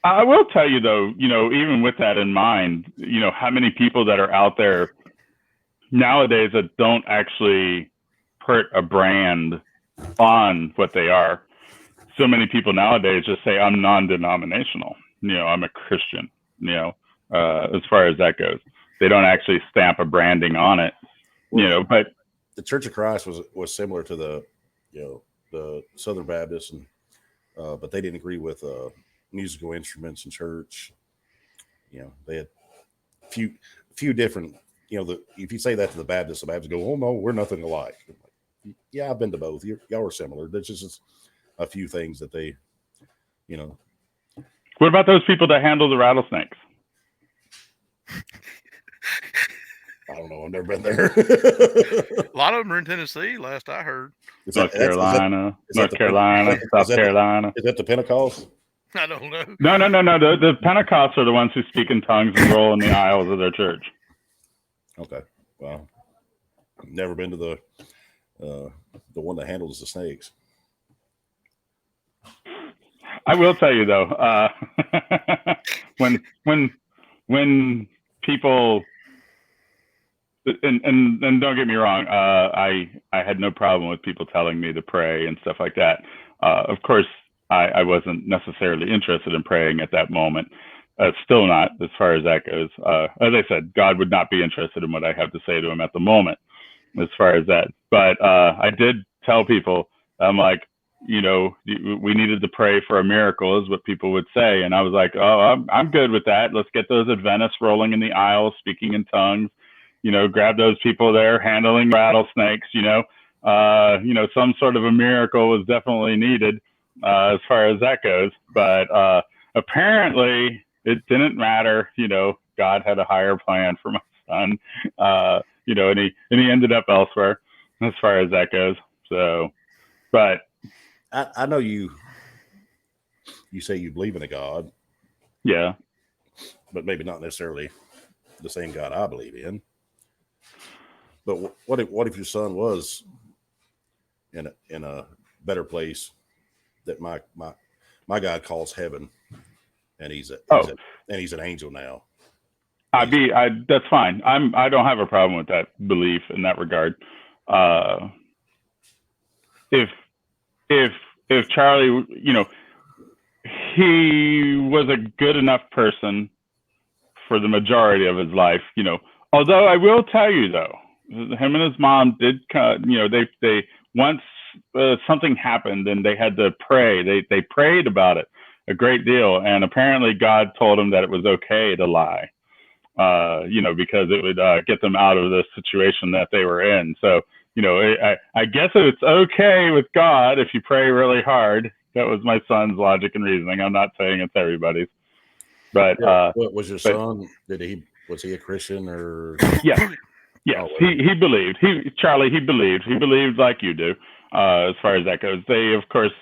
I will tell you though, even with that in mind, how many people that are out there nowadays that don't actually put a brand on what they are. So many people nowadays just say, I'm non-denominational. I'm a Christian, as far as that goes. They don't actually stamp a branding on it, but the Church of Christ was similar to the Southern Baptist, and but they didn't agree with musical instruments in church. They had a few different. If you say that to the Baptists go, "Oh no, we're nothing alike." Yeah, I've been to both. Y'all are similar. There's just a few things that they, What about those people that handle the rattlesnakes? I don't know. I've never been there. A lot of them are in Tennessee, last I heard. North Carolina, South Carolina. Is that the Pentecost? I don't know. No. The Pentecosts are the ones who speak in tongues and roll in the aisles of their church. Okay. Well, I've never been to the one that handles the snakes. I will tell you though, when people. And don't get me wrong, I had no problem with people telling me to pray and stuff like that. Of course, I wasn't necessarily interested in praying at that moment. Still not, as far as that goes. As I said, God would not be interested in what I have to say to him at the moment, as far as that. But I did tell people, I'm like, we needed to pray for a miracle, is what people would say. And I was like, oh, I'm good with that. Let's get those Adventists rolling in the aisles, speaking in tongues. Grab those people there handling rattlesnakes, some sort of a miracle was definitely needed, as far as that goes. But apparently it didn't matter. God had a higher plan for my son. And he ended up elsewhere as far as that goes. So, but I know you say you believe in a God, yeah. but maybe not necessarily the same God I believe in. But what if your son was in a better place that my God calls heaven, and he's an angel now? That's fine. I don't have a problem with that belief in that regard. If if Charlie, he was a good enough person for the majority of his life, Although I will tell you though, him and his mom did, they once something happened and they had to pray. They prayed about it a great deal, and apparently God told him that it was okay to lie. Because it would get them out of the situation that they were in. So, I guess it's okay with God if you pray really hard. That was my son's logic and reasoning. I'm not saying it's everybody's, but what was your son? Was he a Christian or? Yes, he believed. Charlie believed like you do. As far as that goes, they of course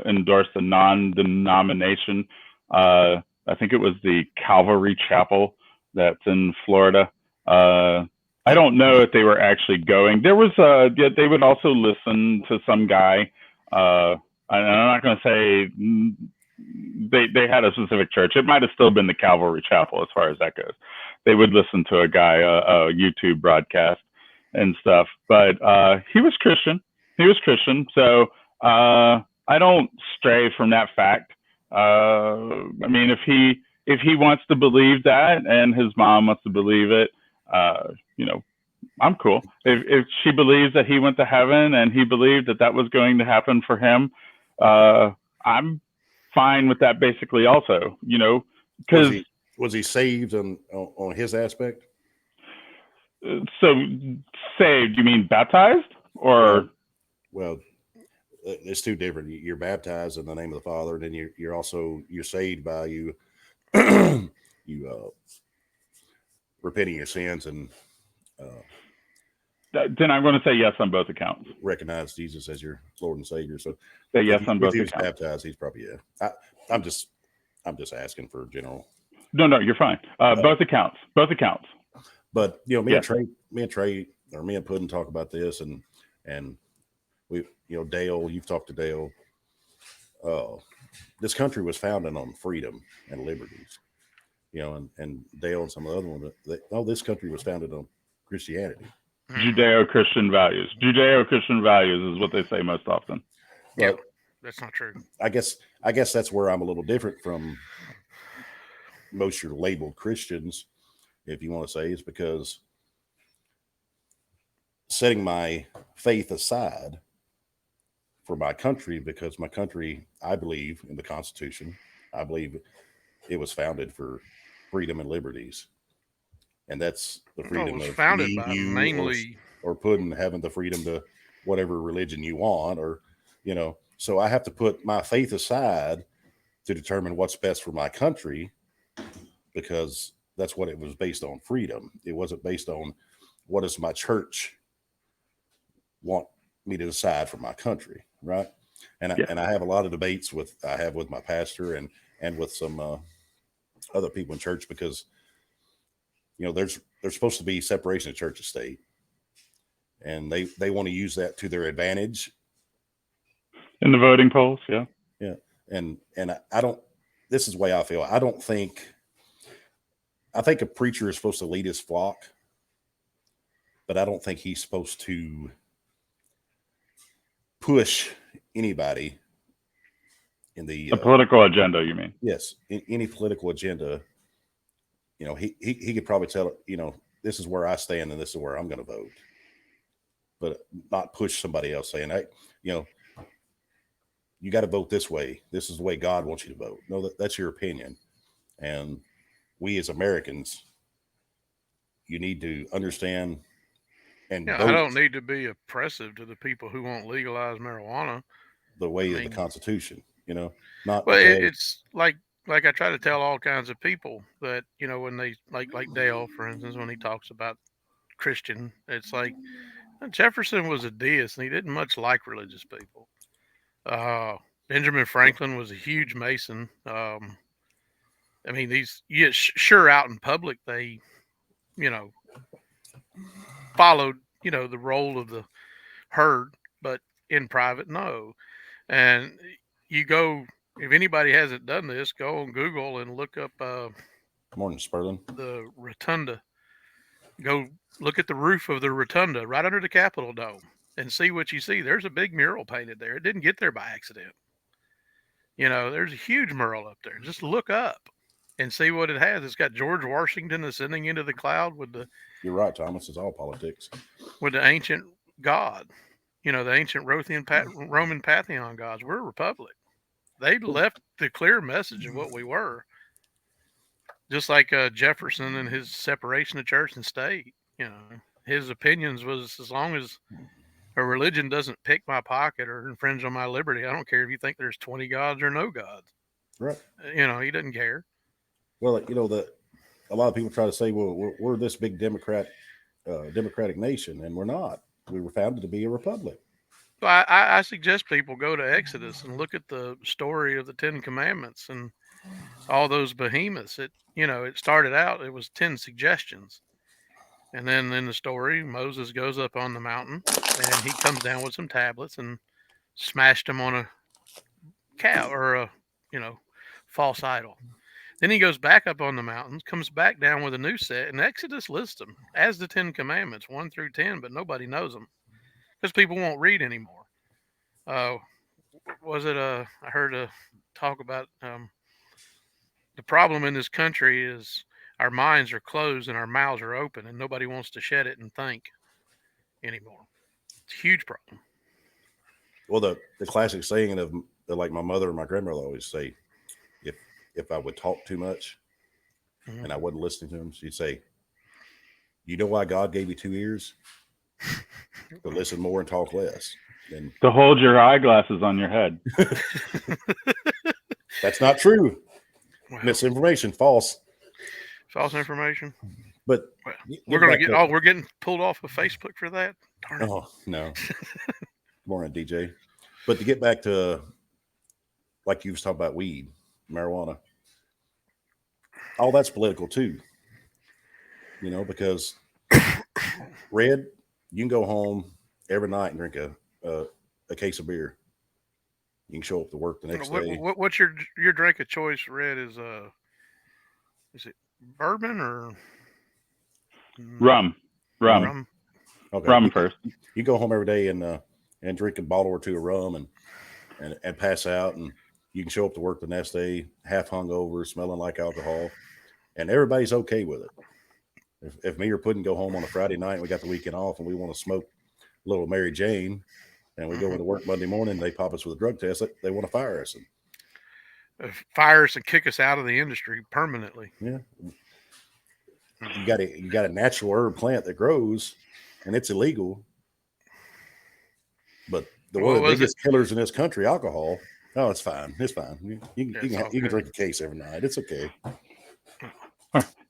endorsed a non-denomination. I think it was the Calvary Chapel that's in Florida. I don't know if they were actually going. There was they would also listen to some guy. I'm not going to say they had a specific church. It might have still been the Calvary Chapel as far as that goes. They would listen to a guy, a YouTube broadcast and stuff. But he was Christian. So I don't stray from that fact. I mean, if he wants to believe that and his mom wants to believe it, I'm cool. If she believes that he went to heaven and he believed that was going to happen for him, I'm fine with that basically also, because was he saved on his aspect? So saved, you mean baptized or? Well, it's two different. You're baptized in the name of the Father, and then you're saved by you repenting your sins and then I'm going to say yes on both accounts. Recognize Jesus as your Lord and Savior. So say yes on both accounts. If he was baptized, he's probably I'm just asking for general. No, you're fine. Both accounts. But me and Trey, or me and Puddin talk about this, and we, Dale, you've talked to Dale. This country was founded on freedom and liberties, and Dale and some of the other ones. This country was founded on Christianity. Judeo-Christian values. Judeo-Christian values is what they say most often. Yeah, that's not true. I guess that's where I'm a little different from most of your labeled Christians, if you want to say, is because setting my faith aside for my country, because my country, I believe in the Constitution. I believe it was founded for freedom and liberties. And that's the freedom of founded me, by you, mainly or Puddin having the freedom to whatever religion you want, or so I have to put my faith aside to determine what's best for my country, because that's what it was based on, freedom. It wasn't based on what does my church want me to decide for my country, right? And I have a lot of debates with my pastor and with some other people in church, because there's supposed to be separation of church and state, and they want to use that to their advantage in the voting polls. Yeah and I don't, this is the way I feel. I think a preacher is supposed to lead his flock, but I don't think he's supposed to push anybody in the political agenda, you mean? Yes, in any political agenda. He could probably tell, this is where I stand and this is where I'm going to vote, but not push somebody else saying, hey, you got to vote this way. This is the way God wants you to vote. No, that's your opinion. And we as Americans, you need to understand and vote. I don't need to be oppressive to the people who won't legalize marijuana. The way of the Constitution, not. Well, it's like like I try to tell all kinds of people that, when they like Dale, for instance, when he talks about Christian, it's like Jefferson was a deist and he didn't much like religious people. Benjamin Franklin was a huge Mason. I mean, sure, out in public they, you know, followed, the role of the herd, but in private, no. And you go, if anybody hasn't done this, go on Google and look up Morning, Sperlin. the rotunda. Go look at the roof of the rotunda right under the Capitol dome and see what you see. There's a big mural painted there. It didn't get there by accident. There's a huge mural up there. Just look up and see what it has. It's got George Washington ascending into the cloud with the You're right, Thomas. It's all politics. with the ancient god. The ancient Roman pantheon gods. We're a republic. They left the clear message of what we were. Just like Jefferson and his separation of church and state. His opinions was, as long as a religion doesn't pick my pocket or infringe on my liberty, I don't care if you think there's 20 gods or no gods. Right. He doesn't care. Well, a lot of people try to say, well, we're this big democratic nation, and we're not. We were founded to be a republic. Well, I suggest people go to Exodus and look at the story of the 10 Commandments and all those behemoths. It started out, it was 10 suggestions. And then in the story, Moses goes up on the mountain and he comes down with some tablets and smashed them on a cow or a, false idol. Then he goes back up on the mountains, comes back down with a new set, and Exodus lists them as the 10 Commandments, 1 through 10, but nobody knows them because people won't read anymore. I heard talk about the problem in this country is our minds are closed and our mouths are open, and nobody wants to shed it and think anymore. It's a huge problem. Well, the classic saying of like my mother and my grandmother always say, if I would talk too much and I wasn't listening to them, she'd say, "You know why God gave you 2 ears? To listen more and talk less." And to hold your eyeglasses on your head. That's not true. Well, Misinformation, false information. But we're getting pulled off of Facebook for that. Darn it. Oh no. Morning, DJ. But to get back to, like you was talking about weed, marijuana, all that's political too. Because Red, you can go home every night and drink a case of beer. You can show up to work the next day. What's your drink of choice? Red is it bourbon or rum? Okay. Rum first. You go home every day and drink a bottle or two of rum and pass out, and you can show up to work the next day half hungover, smelling like alcohol, and everybody's okay with it. If me or Puddin go home on a Friday night and we got the weekend off and we want to smoke a little Mary Jane, and we go into work Monday morning, they pop us with a drug test, they want to fire us. Fire us and kick us out of the industry permanently. Yeah. You got a natural herb plant that grows, and it's illegal. But one of the biggest killers in this country, alcohol. Oh, it's fine. It's fine. You can drink a case every night. It's okay.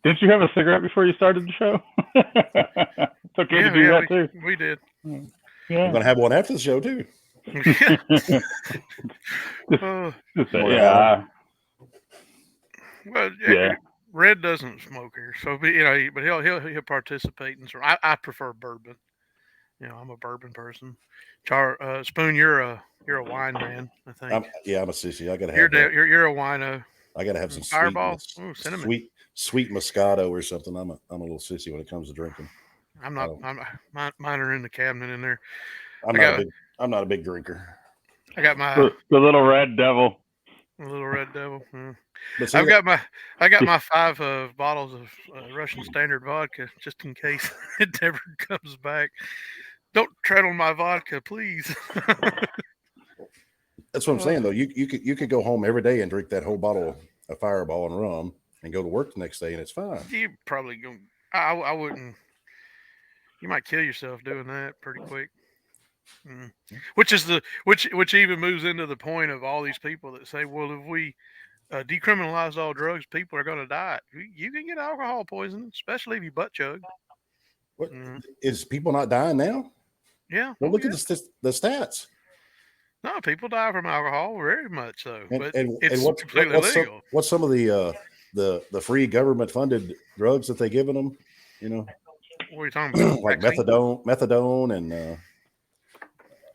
Didn't you have a cigarette before you started the show? It's okay to do that too. We did. Yeah. I'm gonna have one after the show too. Well, yeah. Red doesn't smoke here, so but he'll participate in some. I prefer bourbon. I'm a bourbon person. Spoon, you're a wine man, I think. I'm a sissy. I gotta have. You're a wino. I gotta have some Fireball. Cinnamon. Sweet Moscato or something. I'm a little sissy when it comes to drinking. I'm not. Mine are in the cabinet in there. I'm not a big drinker. I got my the little red devil. A little red devil. Yeah. See, I got my 5 bottles of Russian Standard vodka just in case it never comes back. Don't tread on my vodka, please. That's what I'm saying, though. You could go home every day and drink that whole bottle of Fireball and rum and go to work the next day, and it's fine. You probably go. I wouldn't. You might kill yourself doing that pretty quick. Which even moves into the point of all these people that say, well, if we decriminalize all drugs, people are going to die. You can get alcohol poisoning, especially if you butt chug. What Mm. is people not dying now? Yeah. Well, Oh, look yeah. at the stats. No, people die from alcohol, very much so, but And it's completely legal. what's some of the free government funded drugs that they giving them? You know, What are you talking about? like Vaccine? methadone, and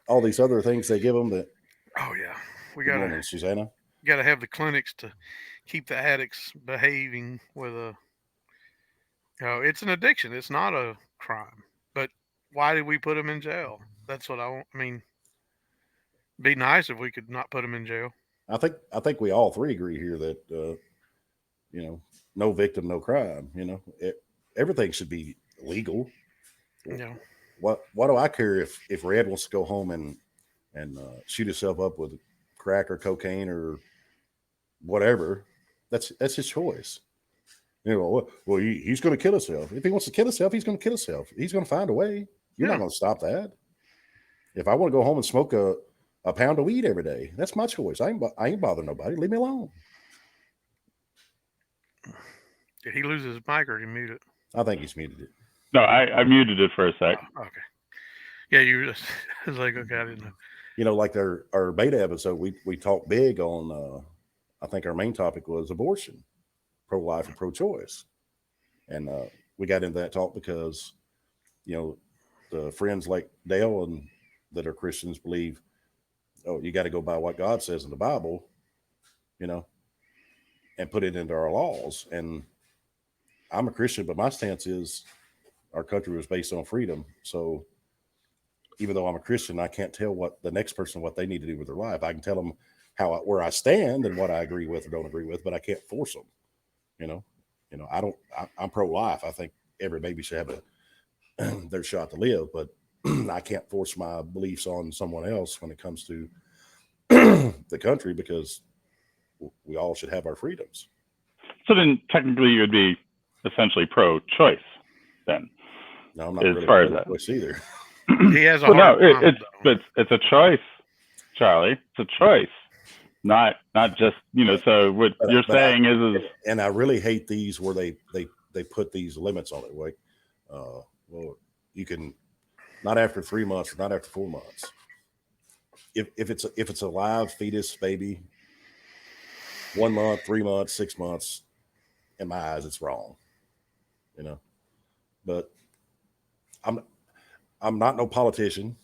all these other things they give them. That Oh yeah, we good morning, Susanna. gotta have the clinics to keep the addicts behaving with a. It's an addiction. It's not a crime. But why did we put them in jail? That's what I want. I mean, be nice if we could not put them in jail. I think we all three agree here that no victim, no crime. Everything should be legal. Yeah. What do I care if Red wants to go home and shoot himself up with crack or cocaine or whatever? That's his choice. Well, he's going to kill himself. If he wants to kill himself, he's going to kill himself. He's going to find a way. You're not Yeah. going to stop that. If I want to go home and smoke a pound of weed every day, that's my choice. I ain't bothering nobody. Leave me alone. Did he lose his mic or did he mute it? I think he's muted it. No, I muted it for a sec. Oh, okay. Yeah, you were just. I was like, okay, I didn't know. Like our beta episode, we talked big on. I think our main topic was abortion, pro-life and pro-choice, and we got into that talk because the friends like Dale and that are Christians believe, oh, you got to go by what God says in the Bible, and put it into our laws. And I'm a Christian, but my stance is our country was based on freedom. So even though I'm a Christian, I can't tell what the next person what they need to do with their life. I can tell them where I stand and what I agree with or don't agree with, but I can't force them. I'm pro-life. I think every baby should have their shot to live, but I can't force my beliefs on someone else when it comes to the country because we all should have our freedoms. So then technically you would be essentially pro-choice then. No, I'm not as really far as pro-choice either. He has a Well, hard no, time, though. it's a choice, Charlie. It's a choice, not just So what you're saying is and I really hate these where they put these limits on it. Like, well, you can not after 3 months or not after 4 months. If it's a live fetus baby, 1 month, 3 months, 6 months, in my eyes, it's wrong. But I'm not no politician,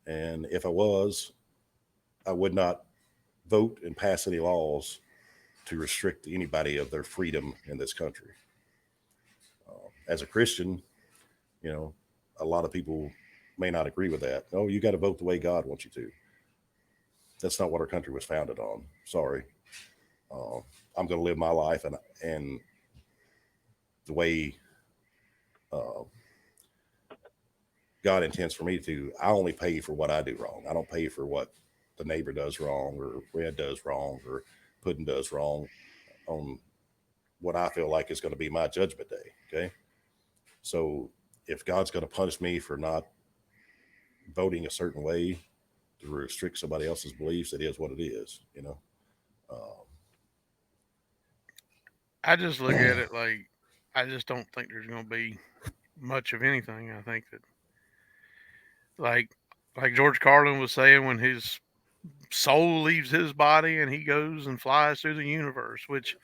and if I was, I would not vote and pass any laws to restrict anybody of their freedom in this country. As a Christian, a lot of people may not agree with that. Oh, you got to vote the way God wants you to. That's not what our country was founded on. Sorry. I'm going to live my life and the way God intends for me to. I only pay for what I do wrong. I don't pay for what the neighbor does wrong or Red does wrong or Puddin does wrong on what I feel like is going to be my judgment day. Okay. So if God's going to punish me for not voting a certain way to restrict somebody else's beliefs, it is what it is, I just look at it like I just don't think there's going to be much of anything. I think that like George Carlin was saying, when his soul leaves his body and he goes and flies through the universe, which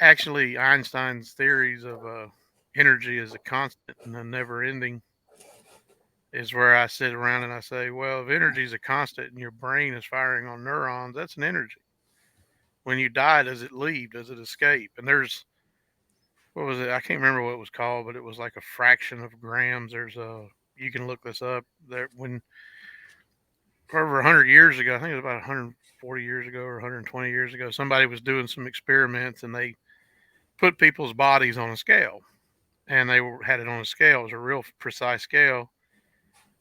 actually Einstein's theories of energy as a constant and a never ending is where I sit around and I say, well, if energy is a constant and your brain is firing on neurons, that's an energy. When you die, does it leave? Does it escape? And there's, what was it? I can't remember what it was called, but it was like a fraction of grams. You can look this up. There, when over 100 years ago, I think it was about 140 years ago or 120 years ago, somebody was doing some experiments and they put people's bodies on a scale, and had it on a scale. It was a real precise scale.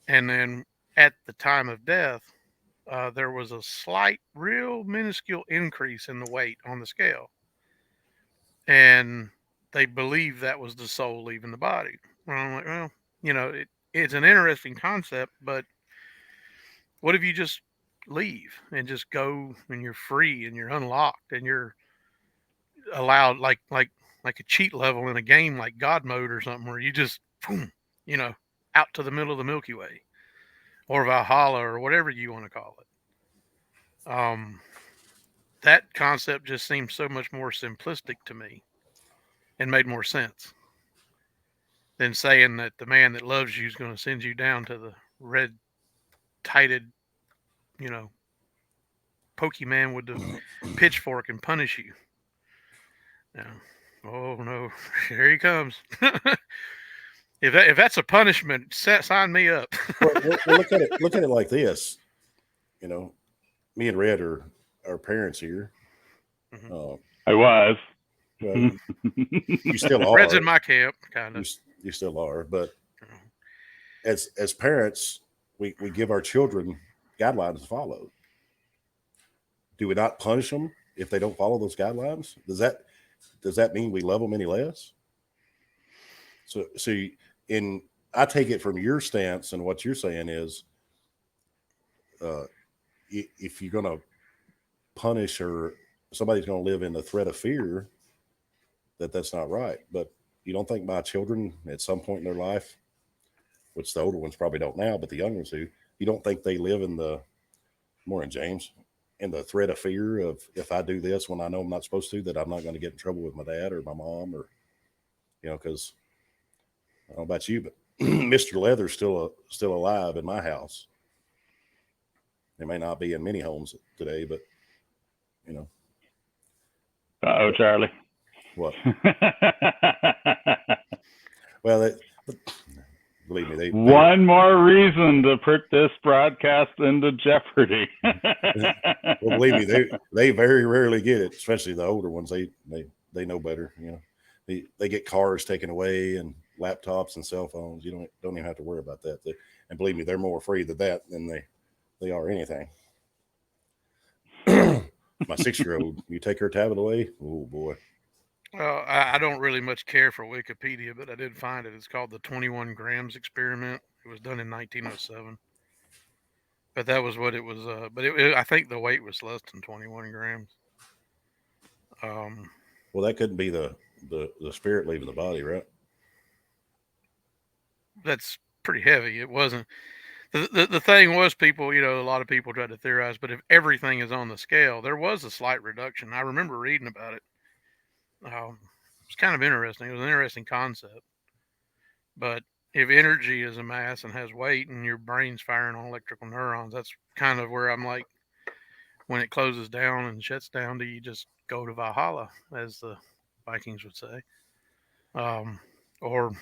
And then at the time of death, there was a slight, real minuscule increase in the weight on the scale. And they believed that was the soul leaving the body. And I'm like, well, it's an interesting concept, but what if you just leave and just go, and you're free and you're unlocked and you're allowed, like a cheat level in a game like God mode or something, where you just boom, out to the middle of the Milky Way or Valhalla or whatever you want to call it. That concept just seems so much more simplistic to me and made more sense than saying that the man that loves you is going to send you down to the red tided, Pokemon with the pitchfork and punish you. Now, oh no, here he comes. If that's a punishment, sign me up. Well, look at it. Look at it like this. Me and Red are parents here. Mhm. I was. Well, you still are. Red's in my camp, kind of. You still are, but as parents, we give our children guidelines to follow. Do we not punish them if they don't follow those guidelines? Does that mean we love them any less? So I take it from your stance, and what you're saying is, if you're going to punish, or somebody's going to live in the threat of fear, that's not right. But you don't think my children at some point in their life, which the older ones probably don't now, but the younger ones do, you don't think they live in the, morning, James, in the threat of fear of, if I do this when I know I'm not supposed to, that I'm not going to get in trouble with my dad or my mom, or, because I don't know about you, but Mr. Leather's still alive in my house. It may not be in many homes today, but Uh-oh, Charlie. What? Well, believe me, one more reason to put this broadcast into jeopardy. Well, believe me, they very rarely get it, especially the older ones. They know better. They get cars taken away and laptops and cell phones. You don't even have to worry about that. And believe me, they're more afraid of that than they are anything. My 6-year-old, you take her tablet away, oh boy. I don't really much care for Wikipedia, but I did find it. It's called the 21 grams experiment. It was done in 1907. But that was what it was. But I think the weight was less than 21 grams. Well, that couldn't be the spirit leaving the body, right? That's pretty heavy. It wasn't. The thing was, people, a lot of people tried to theorize, but if everything is on the scale, there was a slight reduction. I remember reading about it. It's kind of interesting. It was an interesting concept. But if energy is a mass and has weight and your brain's firing on electrical neurons, that's kind of where I'm like, when it closes down and shuts down, do you just go to Valhalla, as the Vikings would say? Or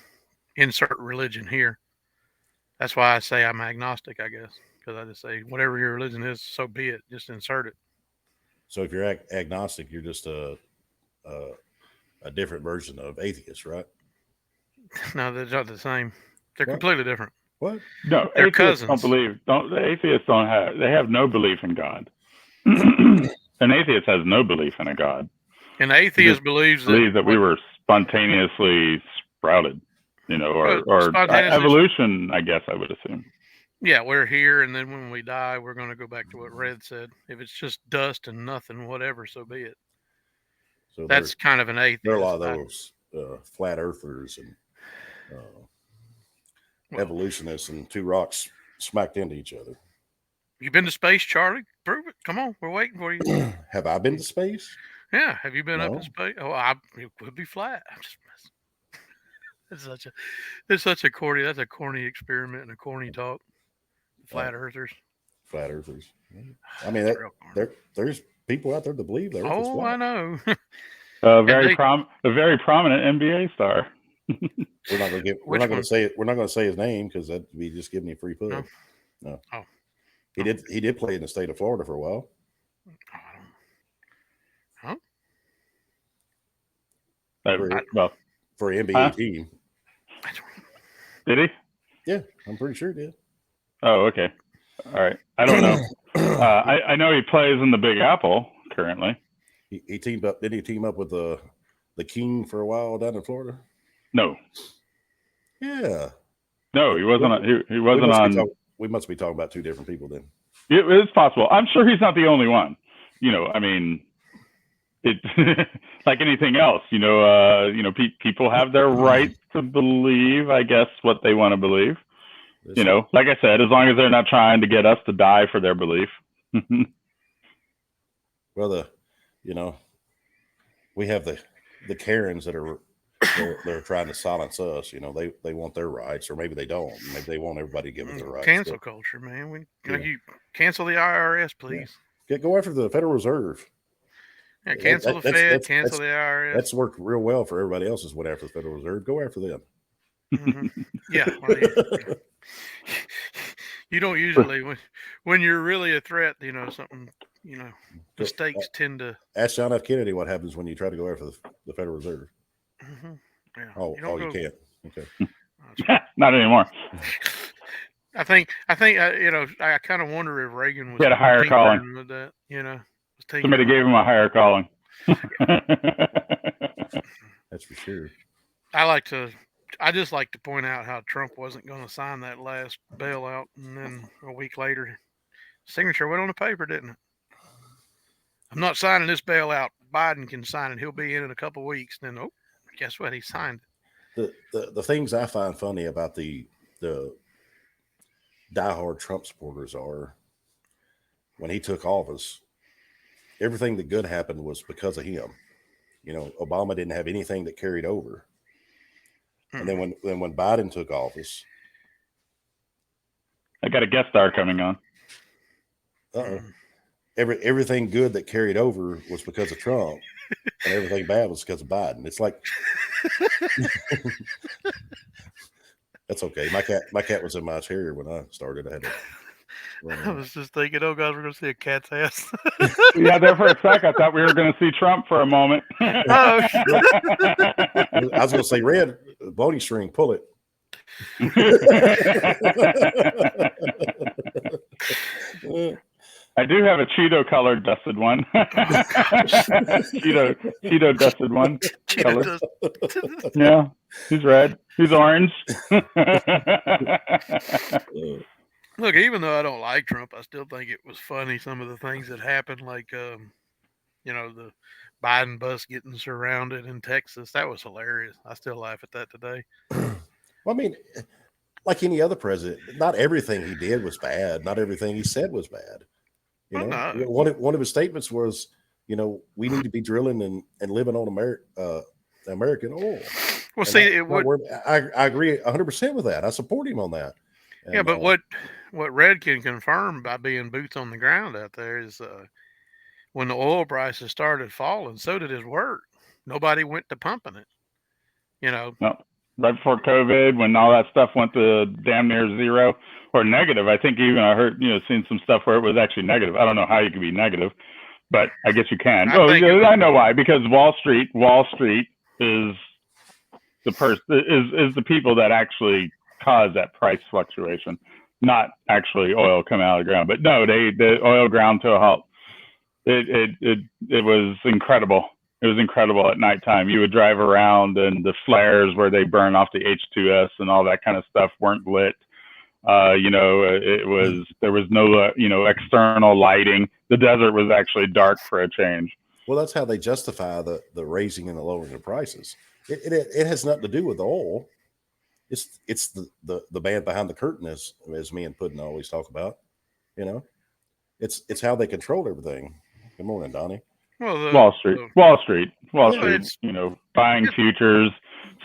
insert religion here. That's why I say I'm agnostic, I guess, because I just say whatever your religion is, so be it. Just insert it. So if you're agnostic, you're just a different version of atheist, right? No, they're not the same. They're completely different. What? No, they're atheists cousins. don't believe. The atheists don't have. They have no belief in God. An atheist has no belief in a God. An atheist believes that we were spontaneously sprouted, or evolution, I guess I would assume. Yeah, we're here, and then when we die, we're going to go back to what Red said. If it's just dust and nothing, whatever, so be it. So that's kind of an atheist. There are a lot of those flat earthers and evolutionists, and two rocks smacked into each other. You been to space, Charlie? Prove it. Come on, we're waiting for you. Have I been to space? Yeah. Have you been up in space? Oh, it could be flat. I'm just messing. It's such a corny. That's a corny experiment and a corny talk. Flat earthers. Flat earthers. I mean, there's people out there that believe the Earth is flat. I know. A very prominent NBA star. We're not going to say it. We're not going to say his name because that'd be just giving you free pub. No. Oh. He did play in the state of Florida for a while. Huh? For an NBA team. Did he? Yeah, I'm pretty sure he did. Oh, okay. All right. I don't know. I know he plays in the Big Apple currently. He teamed up. Did he team up with the King for a while down in Florida? No. Yeah. No, he wasn't. He wasn't on. We must be talking about two different people then. It's possible. I'm sure he's not the only one. I mean, it like anything else. People have their right to believe, I guess, what they want to believe. Like I said, as long as they're not trying to get us to die for their belief. Well, we have the Karens that are they're trying to silence us. They want their rights, or maybe they don't. Maybe they want everybody to give them their rights. Cancel culture, man. You cancel the IRS, please. Yeah. Go after the Federal Reserve. Yeah, cancel the Fed, cancel the IRS. That's worked real well for everybody else. Is went after the Federal Reserve. Go after them. Mm-hmm. Yeah. Well, you don't usually when you're really a threat. Something. The stakes tend to. Ask John F. Kennedy what happens when you try to go after the Federal Reserve. Mm-hmm. Yeah. You can't. Okay. Not anymore. I think I kind of wonder if Reagan was. He had a higher calling with that. Somebody gave him a higher calling. That's for sure. I just like to point out how Trump wasn't going to sign that last bailout, and then a week later, signature went on the paper, didn't it? I'm not signing this bailout. Biden can sign it. He'll be in a couple of weeks. Then, guess what? He signed it. The things I find funny about the diehard Trump supporters are when he took office, everything that good happened was because of him. Obama didn't have anything that carried over. And then when Biden took office, I got a guest star coming on. Everything good that carried over was because of Trump, and everything bad was because of Biden. It's like that's okay. My cat was in my chair when I started. I had to. I was just thinking, oh God, we're going to see a cat's ass. Yeah, there for a sec, I thought we were going to see Trump for a moment. I was going to say, Red, bony string, pull it. I do have a Cheeto colored dusted one. Cheeto dusted one. Yeah, he's red. He's orange. Look, even though I don't like Trump, I still think it was funny, some of the things that happened, like, the Biden bus getting surrounded in Texas. That was hilarious. I still laugh at that today. Well, I mean, like any other president, not everything he did was bad. Not everything he said was bad. One of his statements was, we need to be drilling and living on American oil. Well, see, I agree 100% with that. I support him on that. And, yeah, but what Red can confirm by being boots on the ground out there is when the oil prices started falling, so did his work. Nobody went to pumping it. No. Right before COVID, when all that stuff went to damn near zero or negative. I think even I heard, seen some stuff where it was actually negative. I don't know how you can be negative, but I guess you can. I know why. Because Wall Street is the people that actually cause that price fluctuation, not actually oil coming out of the ground. But no, the oil ground to a halt. It was incredible. It was incredible at nighttime. You would drive around and the flares where they burn off the H2S and all that kind of stuff weren't lit. There was no, external lighting. The desert was actually dark for a change. Well, that's how they justify the raising and the lowering of prices. It has nothing to do with the oil. It's the man behind the curtain, as me and Puddin always talk about. It's how they control everything. Good morning, Donnie. Well, Wall Street. Buying futures,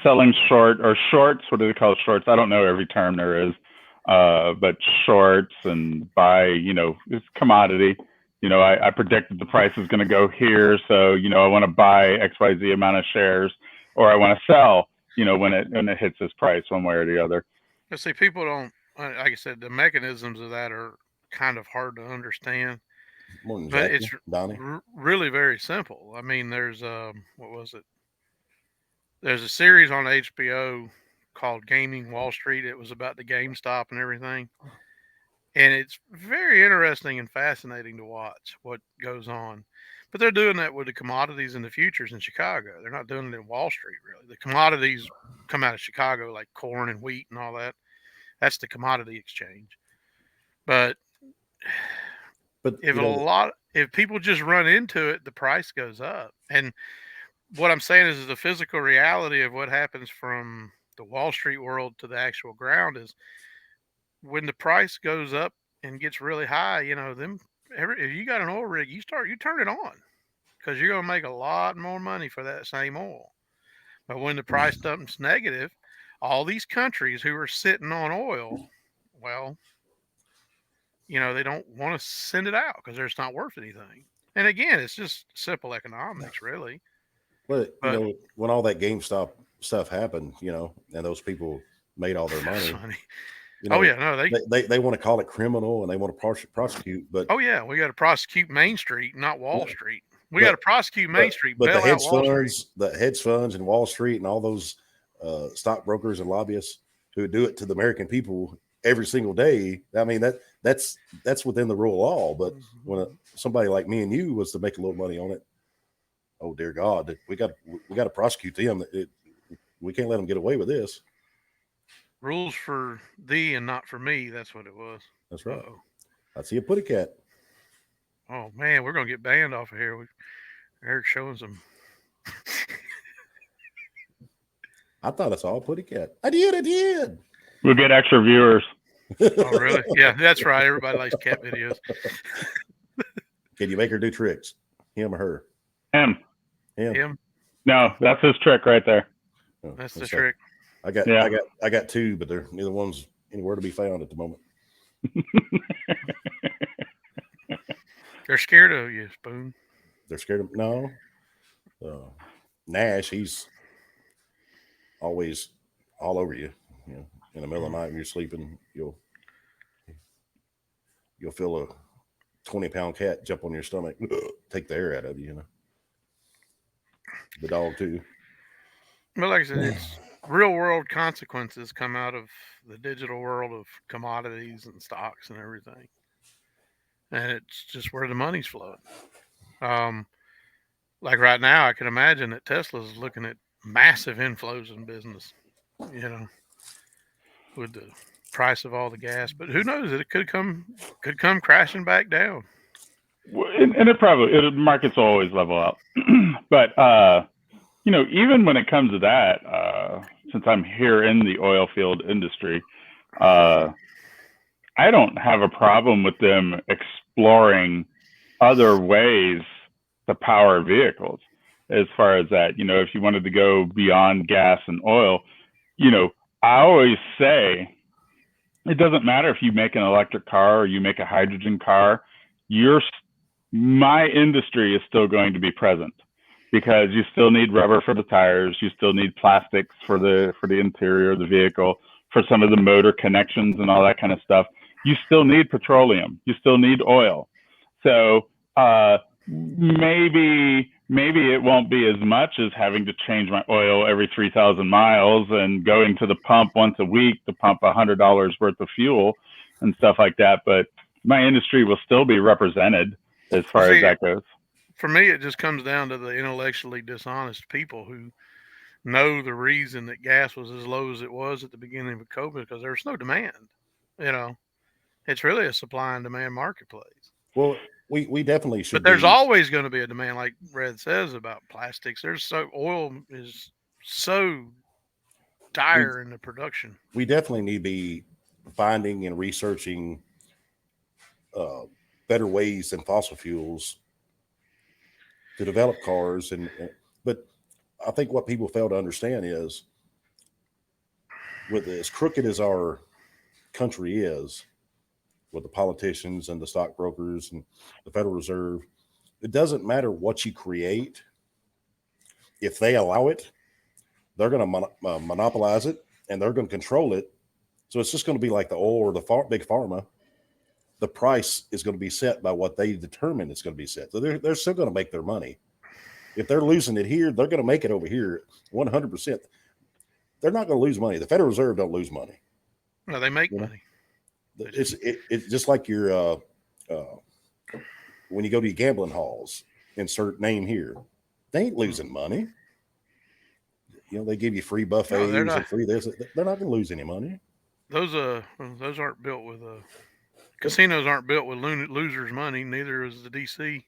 selling shorts. What do they call shorts? I don't know every term there is, but shorts and buy. It's commodity. I predicted the price is going to go here, so I want to buy XYZ amount of shares, or I want to sell. When it hits this price, one way or the other. See, people don't. Like I said, the mechanisms of that are kind of hard to understand. Morning, but Jackie, it's Donnie. Really very simple. I mean, there's what was it? There's a series on HBO called Gaming Wall Street. It was about the GameStop and everything, and it's very interesting and fascinating to watch what goes on. But they're doing that with the commodities and the futures in Chicago. They're not doing it in Wall Street, really. The commodities come out of Chicago, like corn and wheat and all that. That's the commodity exchange. But But if people just run into it, the price goes up. And what I'm saying is the physical reality of what happens from the Wall Street world to the actual ground is when the price goes up and gets really high, if you got an oil rig, you turn it on because you're going to make a lot more money for that same oil. But when the price dumps negative, all these countries who are sitting on oil, well, they don't want to send it out because it's not worth anything. And again, it's just simple economics, really. But when all that GameStop stuff happened, and those people made all their money. Funny. They want to call it criminal and they want to prosecute. But we got to prosecute Main Street, not Wall Street. We got to prosecute Main Street, but bail out Wall Street. The hedge funds and Wall Street and all those stockbrokers and lobbyists who do it to the American people every single day. I mean, that's within the rule of law. But when somebody like me and you was to make a little money on it, oh dear God, we got to prosecute them. We can't let them get away with this. Rules for thee and not for me. That's what it was. That's right. I see a putty cat. Oh man, we're gonna get banned off of here. Eric's showing some. I thought I saw a putty cat. I did. We'll get extra viewers. Oh really? Yeah, that's right. Everybody likes cat videos. Can you make her do tricks? Him or her? Him. No, that's his trick right there. Oh, that's the trick. I got two, but they're neither one's anywhere to be found at the moment. They're scared of you, Spoon. They're scared of no. Nash, he's always all over you. In the middle of the night when you're sleeping, you'll feel a 20-pound cat jump on your stomach, take the air out of you. The dog too. But like I said, it's real world consequences come out of the digital world of commodities and stocks and everything. And it's just where the money's flowing. Like right now, I can imagine that Tesla's looking at massive inflows in business, with the price of all the gas. But who knows? It could come crashing back down. And the markets will always level out. But even when it comes to that, since I'm here in the oil field industry, I don't have a problem with them exploring other ways to power vehicles. As far as that, if you wanted to go beyond gas and oil, I always say it doesn't matter if you make an electric car or you make a hydrogen car, my industry is still going to be present because you still need rubber for the tires. You still need plastics for the interior of the vehicle, for some of the motor connections and all that kind of stuff. You still need petroleum. You still need oil. So maybe it won't be as much as having to change my oil every 3,000 miles and going to the pump once a week to pump $100 worth of fuel and stuff like that. But my industry will still be represented as far as that goes. For me, it just comes down to the intellectually dishonest people who know the reason that gas was as low as it was at the beginning of COVID because there was no demand. It's really a supply and demand marketplace. Well, we definitely should. But there's always going to be a demand, like Red says about plastics. Oil is so dire in the production. We definitely need to be finding and researching better ways than fossil fuels to develop cars. But I think what people fail to understand is, with as crooked as our country is, with the politicians and the stockbrokers and the Federal Reserve, it doesn't matter what you create. If they allow it, they're going to monopolize it and they're going to control it. So it's just going to be like the oil or the big pharma. The price is going to be set by what they determine it's going to be set. So they're still going to make their money. If they're losing it here, they're going to make it over here 100%. They're not going to lose money. The Federal Reserve don't lose money. No, they make money. It's just like your when you go to your gambling halls, insert name here. They ain't losing money. They give you free buffets and free this. They're not going to lose any money. Those aren't built with casinos aren't built with losers' money. Neither is the DC.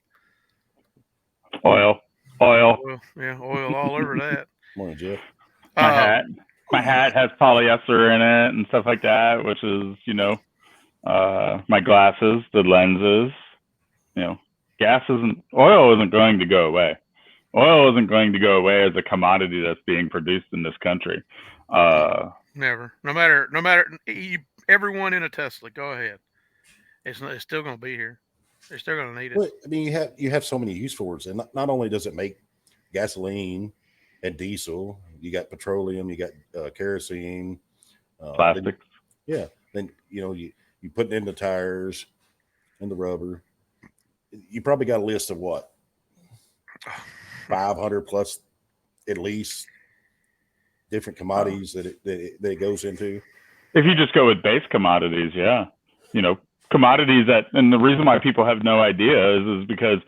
Oil. Oil, yeah, oil all over that. Morning, Jeff. My hat has polyester in it and stuff like that, which is, my glasses, the lenses, oil isn't going to go away. Oil isn't going to go away as a commodity that's being produced in this country. Never. No matter. Everyone in a Tesla, go ahead. It's still going to be here. They're still going to need it. But I mean, you have so many use for it, and not only does it make gasoline and diesel, you got petroleum, you got kerosene, Plastics. Then you put it in the tires and the rubber. You probably got a list of what 500 plus at least different commodities that it goes into. If you just go with base commodities, yeah, commodities and the reason why people have no idea is because,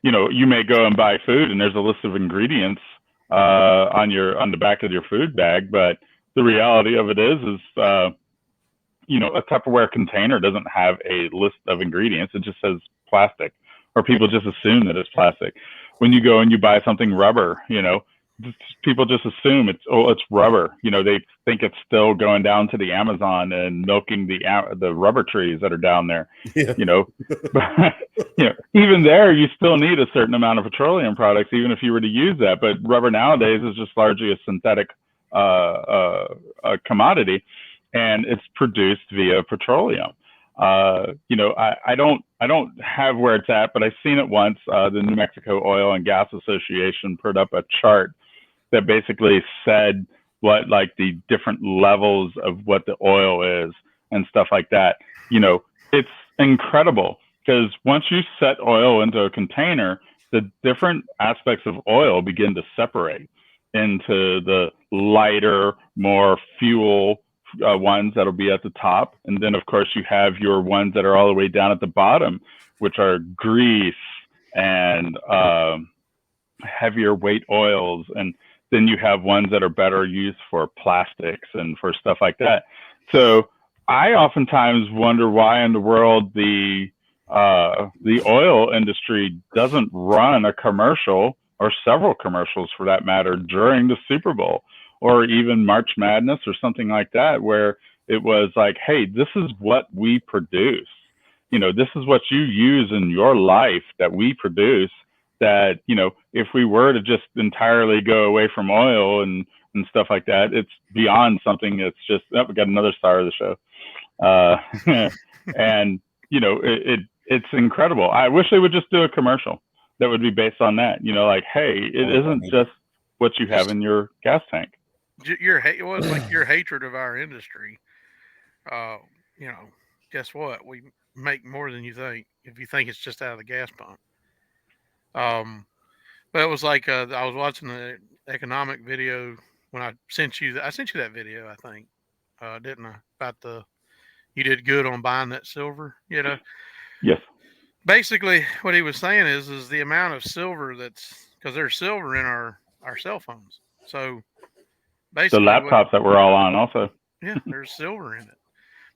you may go and buy food and there's a list of ingredients on the back of your food bag, but the reality of it is a Tupperware container doesn't have a list of ingredients. It just says plastic, or people just assume that it's plastic. When you go and you buy something rubber, people just assume it's rubber. They think it's still going down to the Amazon and milking the rubber trees that are down there. Yeah. But, even there, you still need a certain amount of petroleum products, even if you were to use that. But rubber nowadays is just largely a synthetic commodity, and it's produced via petroleum. I don't have where it's at, but I've seen it once. The New Mexico Oil and Gas Association put up a chart that basically said what like the different levels of what the oil is and stuff like that. It's incredible because once you set oil into a container, the different aspects of oil begin to separate into the lighter, more fuel ones that'll be at the top. And then, of course, you have your ones that are all the way down at the bottom, which are grease and heavier weight oils. And then you have ones that are better used for plastics and for stuff like that. So I oftentimes wonder why in the world the oil industry doesn't run a commercial or several commercials for that matter during the Super Bowl or even March Madness or something like that, where it was like, hey, this is what we produce. This is what you use in your life that we produce, that, if we were to just entirely go away from oil and stuff like that, it's beyond something that's just, we got another star of the show. And, it's incredible. I wish they would just do a commercial that would be based on that, like, hey, it isn't just what you have in your gas tank. It was like your hatred of our industry. Guess what? We make more than you think if you think it's just out of the gas pump. But it was like I was watching the economic video when I sent you that video, I think, didn't I? About you did good on buying that silver, Yes. Basically, what he was saying is the amount of silver because there's silver in our cell phones. So basically, the laptops that we're all on also. Yeah, there's silver in it.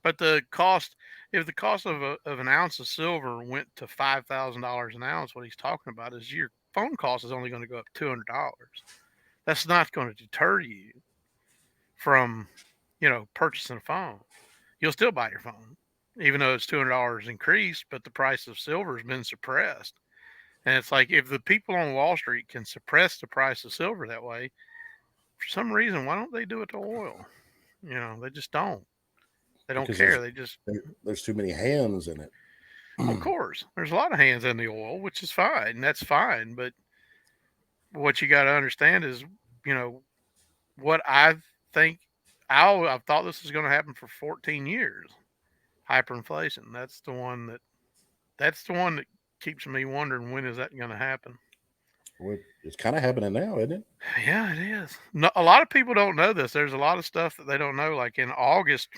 But if the cost of an ounce of silver went to $5,000 an ounce, what he's talking about is your phone cost is only going to go up $200. That's not going to deter you from, purchasing a phone. You'll still buy your phone, even though it's $200 increased, but the price of silver has been suppressed. And it's like, if the people on Wall Street can suppress the price of silver that way, for some reason, why don't they do it to oil? They just don't. They don't care. There's too many hands in it. Of course, there's a lot of hands in the oil, which is fine. That's fine. But what you got to understand is, what I think. I've thought this is going to happen for 14 years. Hyperinflation. That's the one that keeps me wondering, when is that going to happen? Well, it's kind of happening now, isn't it? Yeah, it is. No, a lot of people don't know this. There's a lot of stuff that they don't know. Like in August,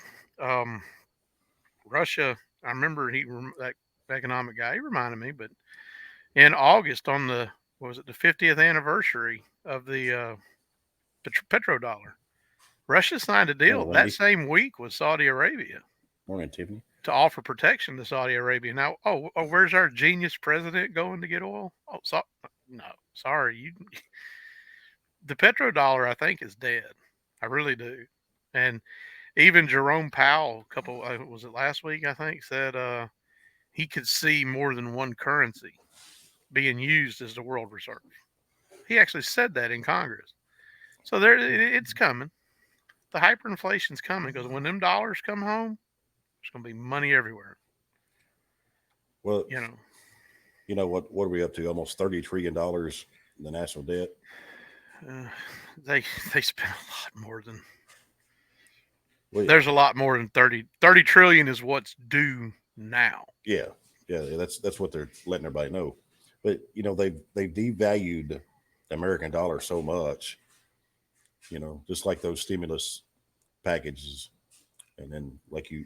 Russia. I remember that economic guy. He reminded me, but in August, on the 50th anniversary of the petrodollar, Russia signed a deal that same week with Saudi Arabia. Morning, Tiffany. to offer protection to Saudi Arabia. Now, where's our genius president going to get oil? No, sorry, the petrodollar I think is dead. I really do. And even Jerome Powell, was it last week? I think said he could see more than one currency being used as the world reserve. He actually said that in Congress. So it's coming. The hyperinflation's coming because when them dollars come home, there's going to be money everywhere. Well, what are we up to? Almost $30 trillion in the national debt. They spend a lot more than. Well, yeah. There's a lot more than 30 trillion is what's due now. Yeah, that's what they're letting everybody know. But they've devalued the American dollar so much. Just like those stimulus packages, and then like you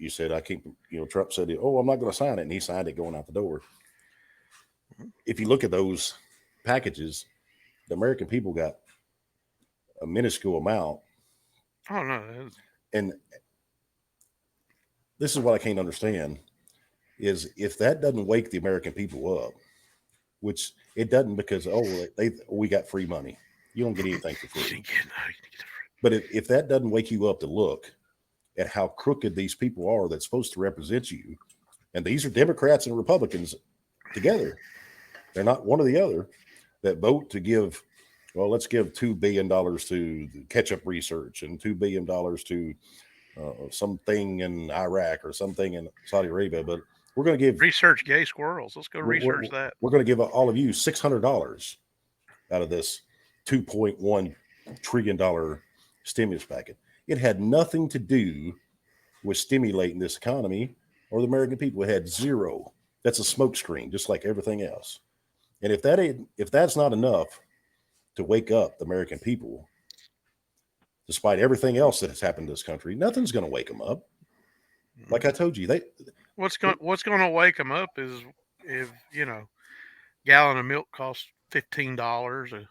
said, I can't. Trump said, "Oh, I'm not going to sign it," and he signed it going out the door. If you look at those packages, the American people got a minuscule amount. Oh no! And this is what I can't understand: is if that doesn't wake the American people up, which it doesn't, because we got free money. You don't get anything for free. But if that doesn't wake you up to look at how crooked these people are that's supposed to represent you, and these are Democrats and Republicans together, they're not one or the other, that vote to give, let's give $2 billion to catch-up research and $2 billion to something in Iraq or something in Saudi Arabia, but we're going to give research gay squirrels. Let's go research that. We're going to give all of you $600 out of this $2.1 trillion stimulus packet. It had nothing to do with stimulating this economy or the American people. It had zero. That's a smokescreen, just like everything else. And if that's not enough to wake up the American people, despite everything else that has happened in this country, nothing's going to wake them up. Like I told you, what's going to wake them up is if gallon of milk costs $15, a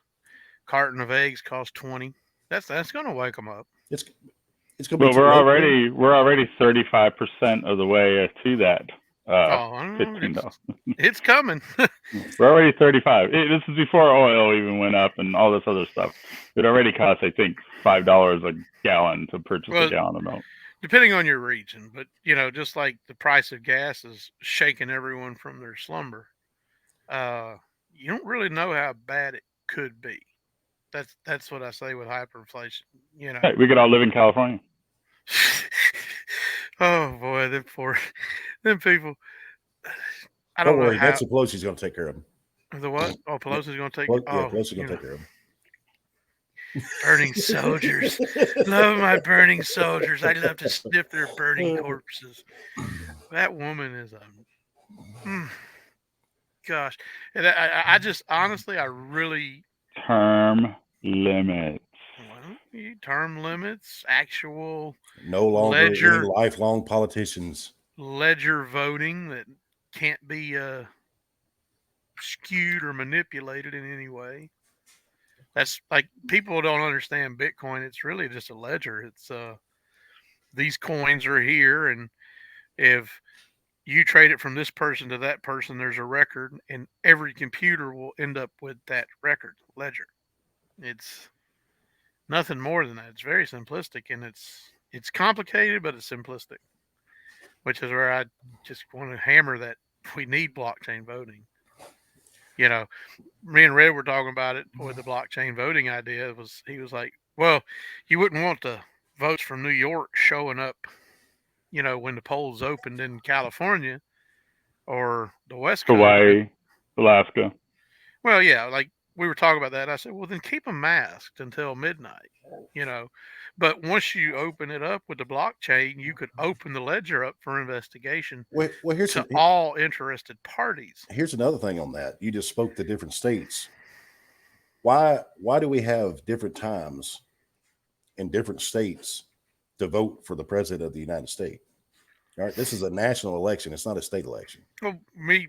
carton of eggs costs $20. That's going to wake them up. It's going to be. Well, we're already 35% of the way to that. $15. It's coming. We're already 35. This is before oil even went up and all this other stuff. It already costs, I think, $5 a gallon to purchase a gallon of milk. Depending on your region, but just like the price of gas is shaking everyone from their slumber, you don't really know how bad it could be. That's what I say with hyperinflation. Hey, we could all live in California. Oh boy, them people. I don't worry. Nancy Pelosi's going to take care of them. The what? Oh, Pelosi's going to take. Pelosi's going to take care of them. Burning soldiers. Love my burning soldiers. I love to sniff their burning corpses. That woman is gosh. And I just honestly, I really. Term limits. Well, term limits, actual. No longer any lifelong politicians. Ledger voting that can't be skewed or manipulated in any way. That's like, people don't understand Bitcoin. It's really just a ledger. It's these coins are here, and if you trade it from this person to that person, there's a record, and every computer will end up with that record ledger. It's nothing more than that. It's very simplistic, and it's complicated, but it's simplistic, which is where I just want to hammer that we need blockchain voting. Me and Red were talking about it with the blockchain voting idea. He was like, well, you wouldn't want the votes from New York showing up, when the polls opened in California or the West Coast. Hawaii, Alaska. Well, yeah, like we were talking about that. I said, well, then keep them masked until midnight, But once you open it up with the blockchain, you could open the ledger up for investigation to all interested parties. Here's another thing on that. You just spoke to different states. Why do we have different times in different states to vote for the president of the United States? All right, this is a national election. It's not a state election. Well,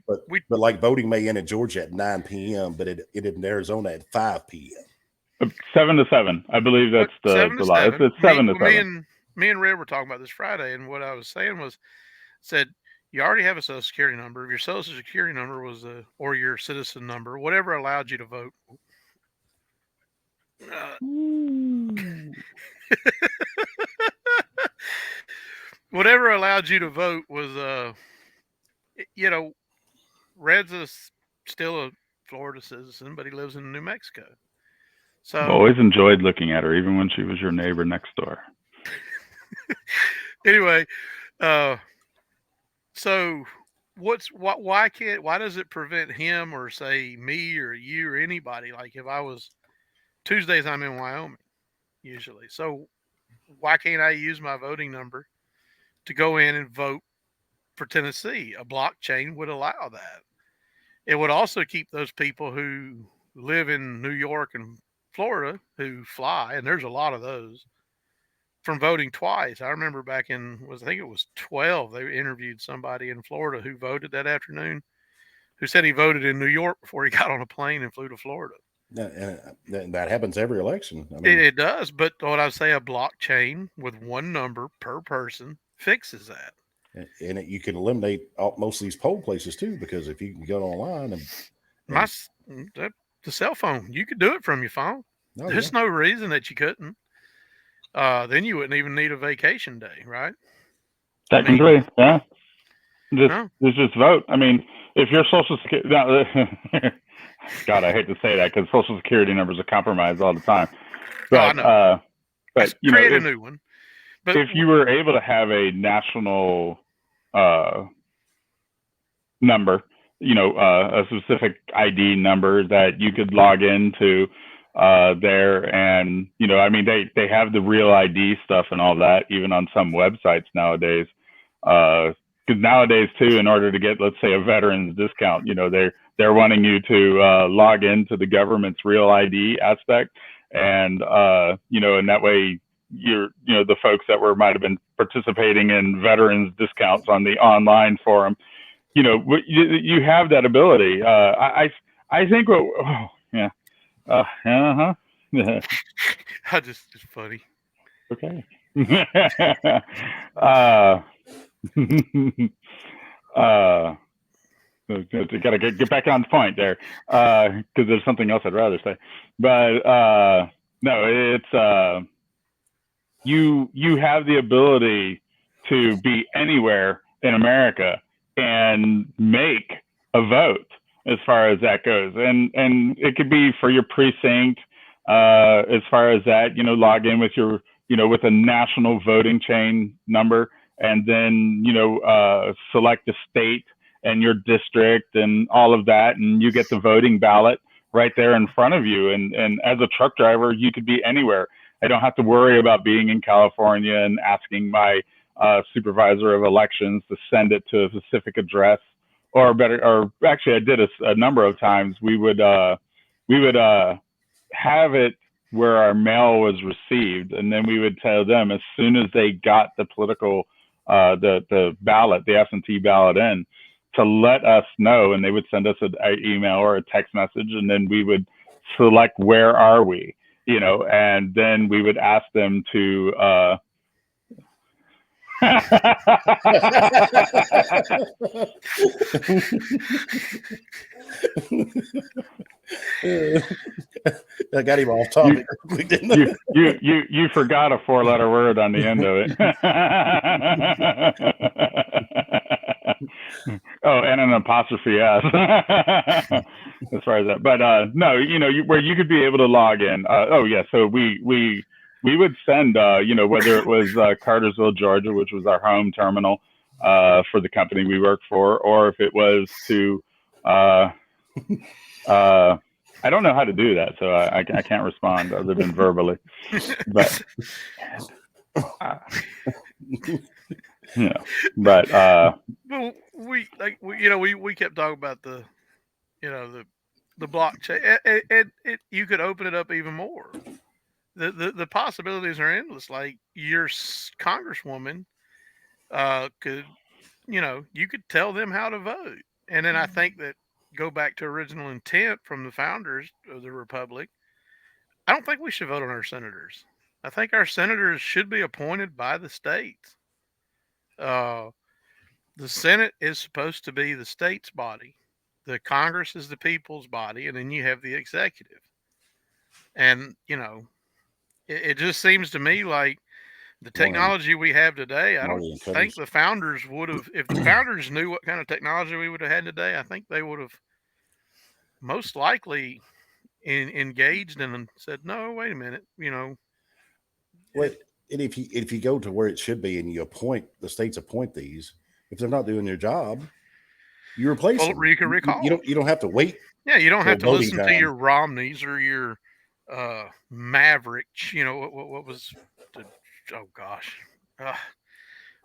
but like voting may end in Georgia at 9 p.m., but it in Arizona at 5 p.m. 7 to 7. I believe that's the law. It's 7 to 7. me and Red were talking about this Friday, and what I was saying was, said you already have a social security number. If your social security number was or your citizen number, whatever allowed you to vote. Whatever allowed you to vote was, you know, Red's still a Florida citizen, but he lives in New Mexico. I've So always enjoyed looking at her, even when she was your neighbor next door. anyway, uh, so why does it prevent him or say me or you or anybody? Like if I was Tuesdays, I'm in Wyoming usually. So why can't I use my voting number to go in and vote for Tennessee? A blockchain would allow that. It would also keep those people who live in New York and Florida who fly, and there's a lot of those, from voting twice. I remember back in I think it was 12, they interviewed somebody in Florida who voted that afternoon, who said he voted in New York before he got on a plane and flew to Florida. That happens every election. I It, mean, it does, but what I say, a blockchain with one number per person fixes that. you can eliminate most of these poll places too, because if you can go online My the cell phone, you could do it from your phone. oh yeah, There's no reason that you couldn't. Then you wouldn't even need a vacation day, right? Technically, yeah. No. Just vote. I mean, if your social security, no, God, I hate to say that because social security numbers are compromised all the time. I But know. but you know, Create a new one. But if you were able to have a national number, a specific ID number that you could log into there, and I mean, they have the real ID stuff and all that, even on some websites nowadays. Because nowadays too, in order to get, let's say, a veteran's discount, they're wanting you to log into the government's real ID aspect, and and that way the folks that might have been participating in veterans discounts on the online forum, you have that ability. I think yeah. Uh-huh. It's funny. Okay. uh got to get back on point there, because there's something else I'd rather say. But no, it's you have the ability to be anywhere in America and make a vote as far as that goes, and it could be for your precinct, as far as that, log in with your with a national voting chain number, and then select the state and your district and all of that, and you get the voting ballot right there in front of you, and as a truck driver you could be anywhere. I don't have to worry about being in California and asking my supervisor of elections to send it to a specific address, or actually, I did a number of times. We would have it where our mail was received, and then we would tell them as soon as they got the political the ballot, the absentee ballot in, to let us know, and they would send us an email or a text message, and then we would select where are we, and then we would ask them to I got him off topic. You forgot a 4-letter word on the end of it. Oh, and an apostrophe S. As far as that, but no, where you could be able to log in. Oh yeah, so we would send, whether it was Cartersville, Georgia, which was our home terminal for the company we worked for, or if it was to I don't know how to do that, so I can't respond other than verbally. But but well, we kept talking about the blockchain, and you could open it up even more. The possibilities are endless. Like your congresswoman could, you could tell them how to vote, and then I think that go back to original intent from the founders of the republic. I don't think we should vote on our senators. I think our senators should be appointed by the states. The Senate is supposed to be the state's body. The Congress is the people's body, and then you have the executive. And it just seems to me like the technology we have today. I don't think the founders would have. If the founders knew what kind of technology we would have had today, I think they would have most likely engaged and said, "No, wait a minute, Well, and if you go to where it should be and you appoint the states appoint these, if they're not doing their job, you replace them. You can recall. You don't have to wait. Yeah, you don't have to listen time. to your Romneys or your Mavericks. What was the, oh gosh,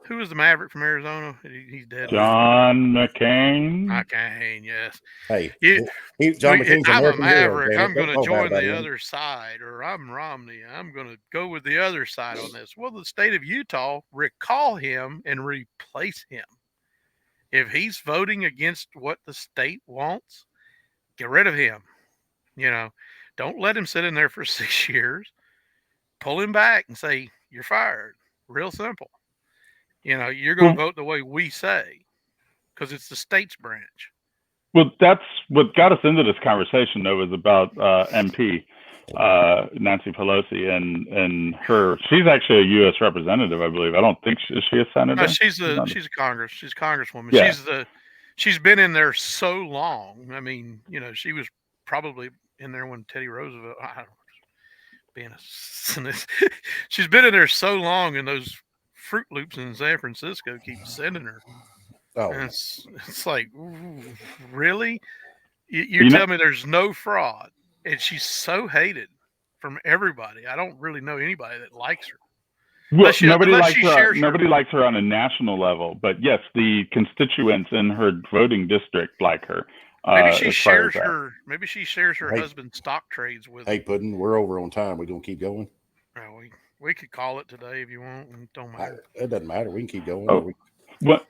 who was the Maverick from Arizona? He's dead. John McCain. McCain, yes. Hey, John McCain's I'm American a Maverick. hero, I'm going to join the him. other side, or I'm Romney. I'm going to go with the other side on this. Well, the state of Utah recall him and replace him. If he's voting against what the state wants, get rid of him. Don't let him sit in there for 6 years. Pull him back and say, you're fired. Real simple. You're going to vote the way we say because it's the state's branch. Well, that's what got us into this conversation, though, was about MP Nancy Pelosi and her. She's actually a U.S. representative, I believe. I don't think is she a senator? No, she's a Congress. She's a congresswoman. Yeah. She's been in there so long. I mean, she was probably in there when Teddy Roosevelt. I don't know, being a she's been in there so long, and those Fruit Loops in San Francisco keep sending her. Oh, and it's like, really? You tell me there's no fraud, and she's so hated from everybody. I don't really know anybody that likes her. Well, nobody likes her on a national level, but yes, the constituents in her voting district like her. Maybe she shares her husband's stock trades with. Hey, Puddin, we're over on time. We gonna keep going? Well, we could call it today if you want. It don't matter. It doesn't matter. We can keep going. Oh.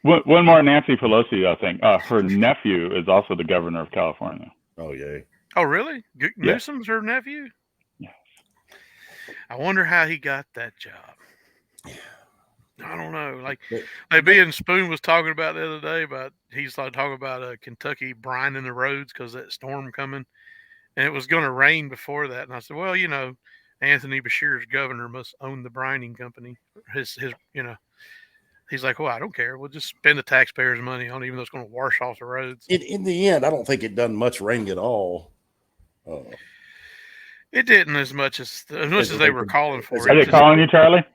One more Nancy Pelosi thing. Her nephew is also the governor of California. Oh, yeah. Oh, really? Newsom's her nephew? Yes. I wonder how he got that job. I don't know. Like being Spoon was talking about the other day about he's talking about Kentucky brining the roads because that storm coming, and it was going to rain before that. And I said, well, Anthony Beshear's governor must own the brining company. He's like, well, I don't care. We'll just spend the taxpayers' money on it, even though it's going to wash off the roads. In the end, I don't think it done much rain at all. It didn't as much as they were calling for. Are they calling you, Charlie?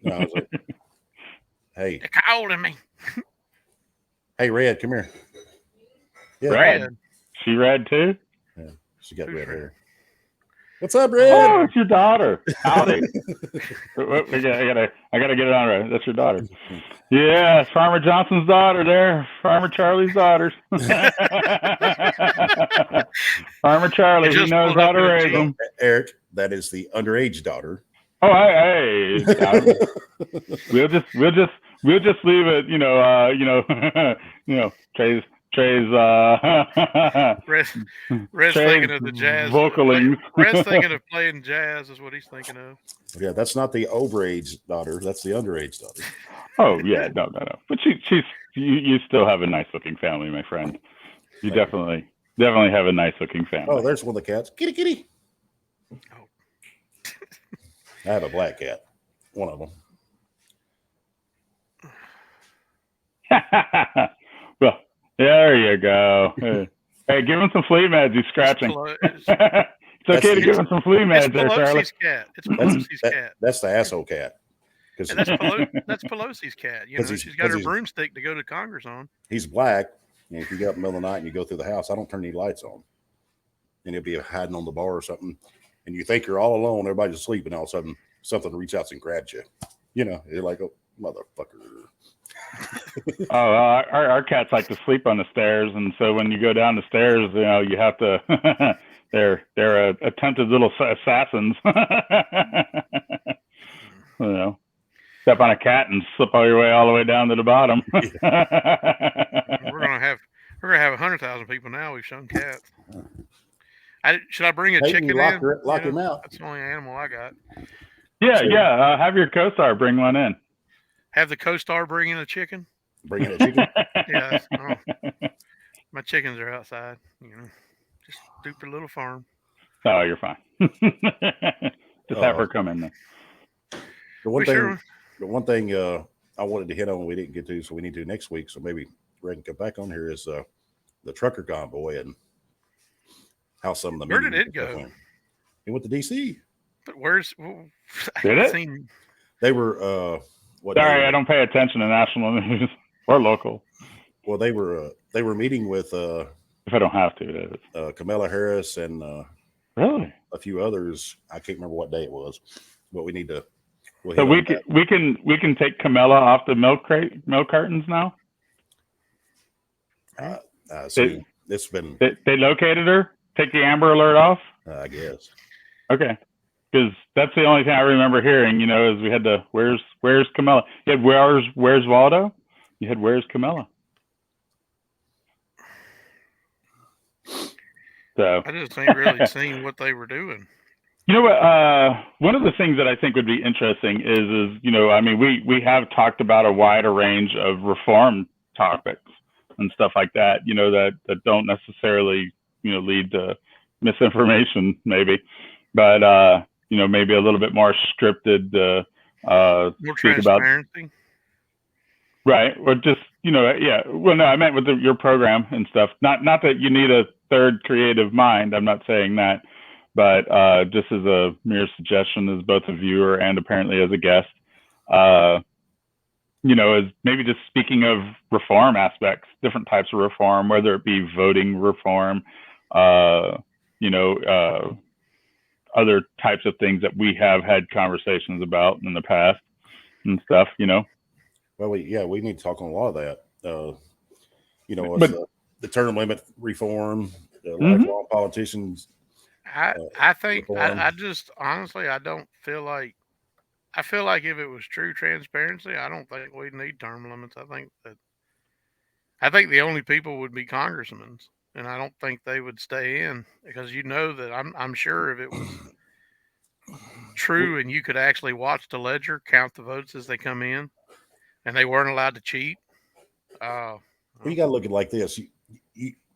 No, hey. They're calling me. Hey, Red, come here. Yeah, Red. She red too? Yeah, she got red hair. What's up, Red? Oh, it's your daughter. Howdy. I gotta get it on right. That's your daughter. Yeah, Farmer Johnson's daughter there. Farmer Charlie's daughters. Farmer Charlie, he knows how to raise them. Eric, that is the underage daughter. Oh, hey. We'll just leave it, Trey's Red's thinking of the jazz vocaling. Red's thinking of playing jazz is what he's thinking of. Yeah, that's not the overage daughter. That's the underage daughter. Oh yeah, no. But you still have a nice looking family, my friend. You definitely have a nice looking family. Oh, there's one of the cats. Kitty. Oh. I have a black cat. One of them. Well, there you go. Hey, give him some flea meds. He's scratching. It's okay to give him some flea meds there, Charlie. Cat. It's Pelosi's cat. That's the asshole cat. And that's Pelosi's cat. She's got her broomstick to go to Congress on. He's black. And if you get up in the middle of the night and you go through the house, I don't turn any lights on. And he'll be hiding on the bar or something. And you think you're all alone, everybody's asleep, and all of a sudden something reaches out and grabs you. You're like, oh, motherfucker. Our cats like to sleep on the stairs, and so when you go down the stairs, you have to. they're attempted little assassins. Step on a cat and slip all your way all the way down to the bottom. We're gonna have 100,000 people now. We've shown cats. Should I bring a chicken in? Lock him out. That's the only animal I got. Yeah, So- yeah. Have your co-star bring one in. Have the co-star bring in a chicken. Bring in a chicken. Yeah, my chickens are outside. Just stupid little farm. Oh, you're fine. Just have her come in then. The one We thing, sure. the one thing I wanted to hit on we didn't get to, so we need to next week. So maybe Ray can come back on here is the trucker convoy and how some of the Where did meetings it and stuff go? went. It went to DC. But where's? I Did haven't it? seen. They were what? Sorry, day? I don't pay attention to national news or local. Well, they were meeting with If I don't have to, that is. Kamala Harris and Really? a few others. I can't remember what day it was, but we need to. We'll So hit on we can take Camilla off the milk cartons now. that. See, it's been, They located her. Take the Amber Alert off. I guess. Okay, because that's the only thing I remember hearing. Is we had the where's Camilla? You had where's Waldo? You had where's Camilla? So I just ain't really seen what they were doing. you know what? One of the things that I think would be interesting is we have talked about a wider range of reform topics and stuff like that. That don't necessarily lead to misinformation, maybe, but maybe a little bit more scripted. More Speak about transparency. right, or just yeah. Well, no, I meant with your program and stuff. Not that you need a third creative mind. I'm not saying that. But just as a mere suggestion, as both a viewer and apparently as a guest, as maybe just speaking of reform aspects, different types of reform, whether it be voting reform, other types of things that we have had conversations about in the past and stuff. Well, we need to talk on a lot of that. But- The term limit reform, Mhm. lifelong politicians. I think reform. I just honestly I don't feel like I feel like if it was true transparency, I don't think we'd need term limits. I think the only people would be congressmen, and I don't think they would stay in because that I'm sure if it was true and you could actually watch the ledger, count the votes as they come in, and they weren't allowed to cheat. Well, you got to look at it like this.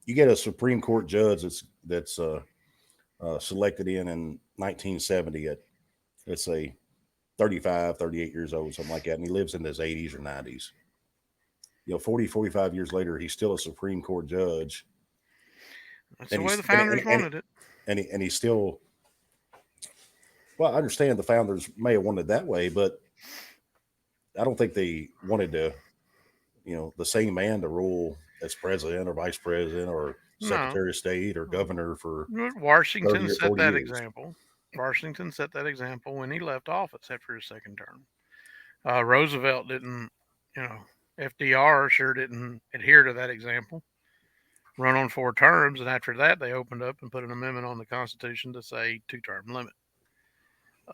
You get a Supreme Court judge that's selected in 1970 at, let's say, 35, 38 years old, something like that, and he lives in his 80s or 90s. 40, 45 years later, he's still a Supreme Court judge. That's the way the founders wanted it. And he's still, well, I understand the founders may have wanted it that way, but I don't think they wanted to, the same man to rule as president or vice president or secretary of state or governor for Washington 30 or set 40 that years. example. Washington set that example when he left office after his second term. Roosevelt didn't, FDR sure didn't adhere to that example. Run on 4 terms, and after that, they opened up and put an amendment on the Constitution to say 2-term limit.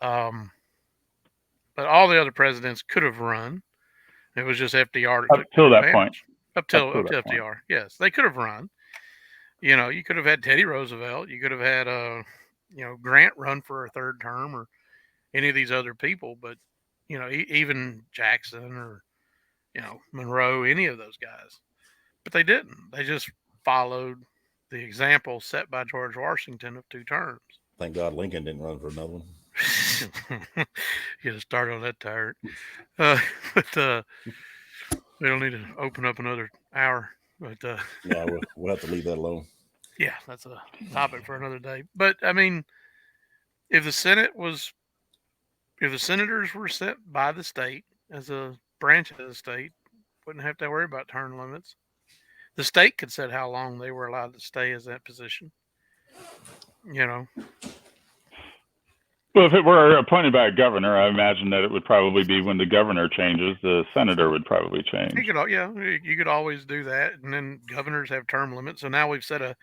But all the other presidents could have run. It was just FDR that Up till that point. Up till FDR, yes, they could have run. You could have had Teddy Roosevelt. You could have had Grant run for a 3rd term, or any of these other people. But even Jackson or Monroe, any of those guys. But they didn't. They just followed the example set by George Washington of 2 terms. Thank God Lincoln didn't run for another one. You start on that tired. But we don't need to open up another hour. But Yeah, we'll have to leave that alone. yeah, that's a topic for another day. But I mean, if the senators were sent by the state as a branch of the state, wouldn't have to worry about term limits. The state could set how long they were allowed to stay as that position. Well, if it were appointed by a governor, I imagine that it would probably be when the governor changes, the senator would probably change. You could always do that, and then governors have term limits. So now we've set a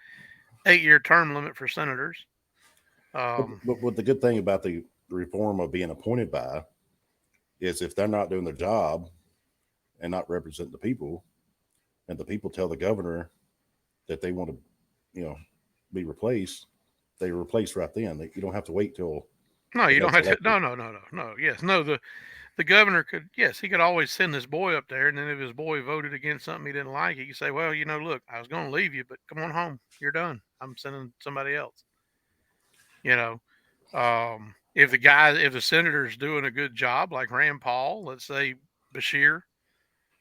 8-year term limit for senators. But what the good thing about the reform of being appointed by is if they're not doing their job and not representing the people, and the people tell the governor that they want to, be replaced, they replace right then. You don't have to wait till No, you don't that's have to. elected. No. Yes, no. The governor could. Yes, he could always send his boy up there, and then if his boy voted against something he didn't like, he could say, "Well, look, I was going to leave you, but come on home. You're done. I'm sending somebody else." You know, if the senator's doing a good job, like Rand Paul, let's say Bashir,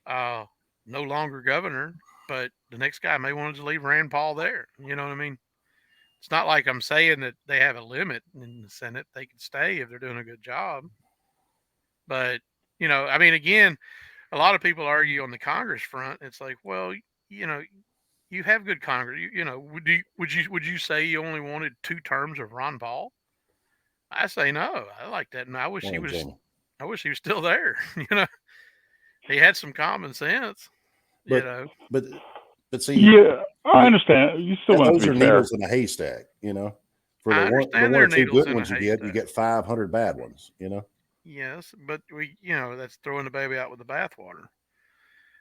uh, no longer governor, but the next guy may want to leave Rand Paul there. You know what I mean? It's not like I'm saying that they have a limit in the Senate. They can stay if they're doing a good job. But, I mean, again, a lot of people argue on the Congress front. It's like, well, you know, you have good Congress. Would you say you only wanted 2 terms of Ron Paul? I say no. I like that, and I wish One he of was. them. I wish he was still there. He had some common sense. But but see, Yeah, I understand. You still want it those to are be fair. needles in a haystack. For I the understand one there or are two needles good in a ones you haystack. get 500 bad ones. Yes, but that's throwing the baby out with the bathwater.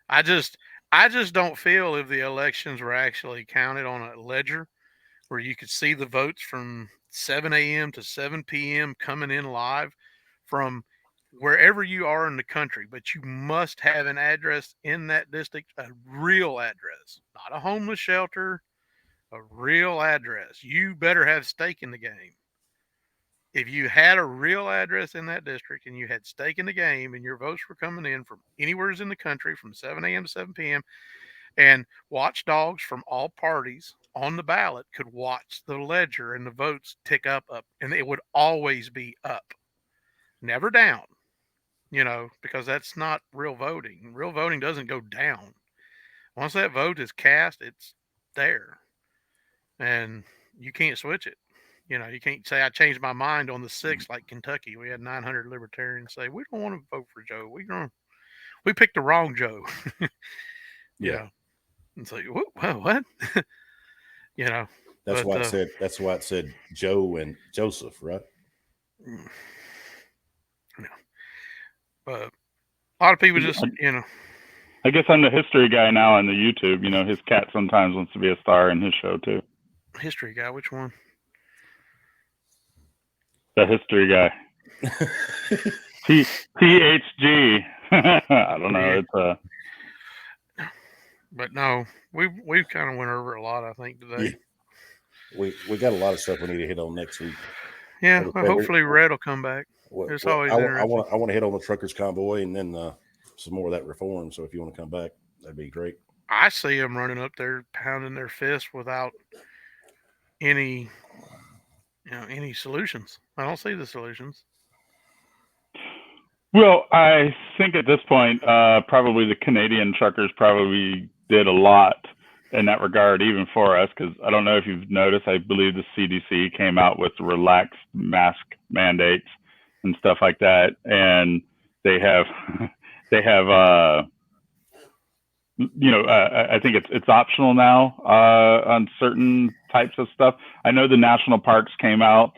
I just don't feel if the elections were actually counted on a ledger where you could see the votes from 7 a.m. to 7 p.m. coming in live from wherever you are in the country, but you must have an address in that district, a real address, not a homeless shelter, a real address. You better have stake in the game. If you had a real address in that district and you had stake in the game and your votes were coming in from anywhere in the country from 7 a.m. to 7 p.m., and watchdogs from all parties on the ballot could watch the ledger and the votes tick up, and it would always be up, never down, because that's not real voting. Real voting doesn't go down. Once that vote is cast, it's there, and you can't switch it. You can't say I changed my mind on the 6th like Kentucky. We had 900 libertarians say we don't want to vote for Joe. We picked the wrong Joe. Yeah. It's like what? That's But why it said. That's why it said Joe and Joseph, right? But a lot of people just I guess I'm the history guy now on the YouTube. His cat sometimes wants to be a star in his show too. history guy. Which one? The history guy. THG. I don't know. It's But no, we've kind of went over a lot, I think, today. Yeah. We got a lot of stuff we need to hit on next week. Yeah, well, hopefully Red will come back. It's always interesting. I want to hit on the truckers convoy and then some more of that reform. So if you want to come back, that'd be great. I see them running up there, pounding their fist without any solutions. I don't see the solutions. Well, I think at this point, probably the Canadian truckers probably did a lot in that regard, even for us, because I don't know if you've noticed, I believe the CDC came out with relaxed mask mandates and stuff like that, and they have I think it's optional now on certain types of stuff. I know the national parks came out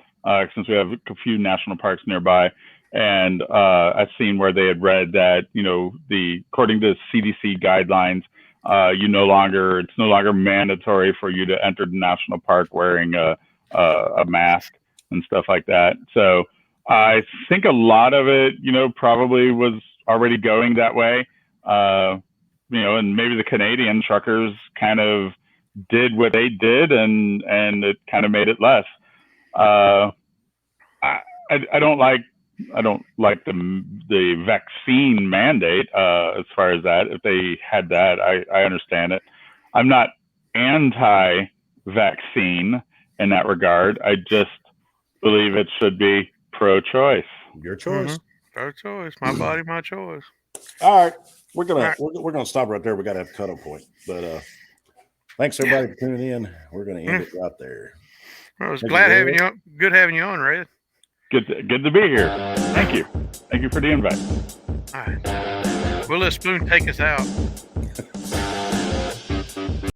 since we have a few national parks nearby, and I've seen where they had read that according to CDC guidelines, it's no longer mandatory for you to enter the national park wearing a mask and stuff like that. So I think a lot of it, probably was already going that way. And maybe the Canadian truckers kind of did what they did, and it kind of made it less. I don't like the vaccine mandate as far as that. If they had that, I understand it. I'm not anti-vaccine in that regard. I just believe it should be pro-choice. Your choice. Mm-hmm. Pro-choice. My body, my choice. All right. We're gonna stop right there. We got to have a cutoff point. But thanks everybody for tuning in. We're gonna end it right there. I was glad having you on. Good having you on, Red. Good to be here. Thank you for the invite. All right. We'll let Spoon take us out.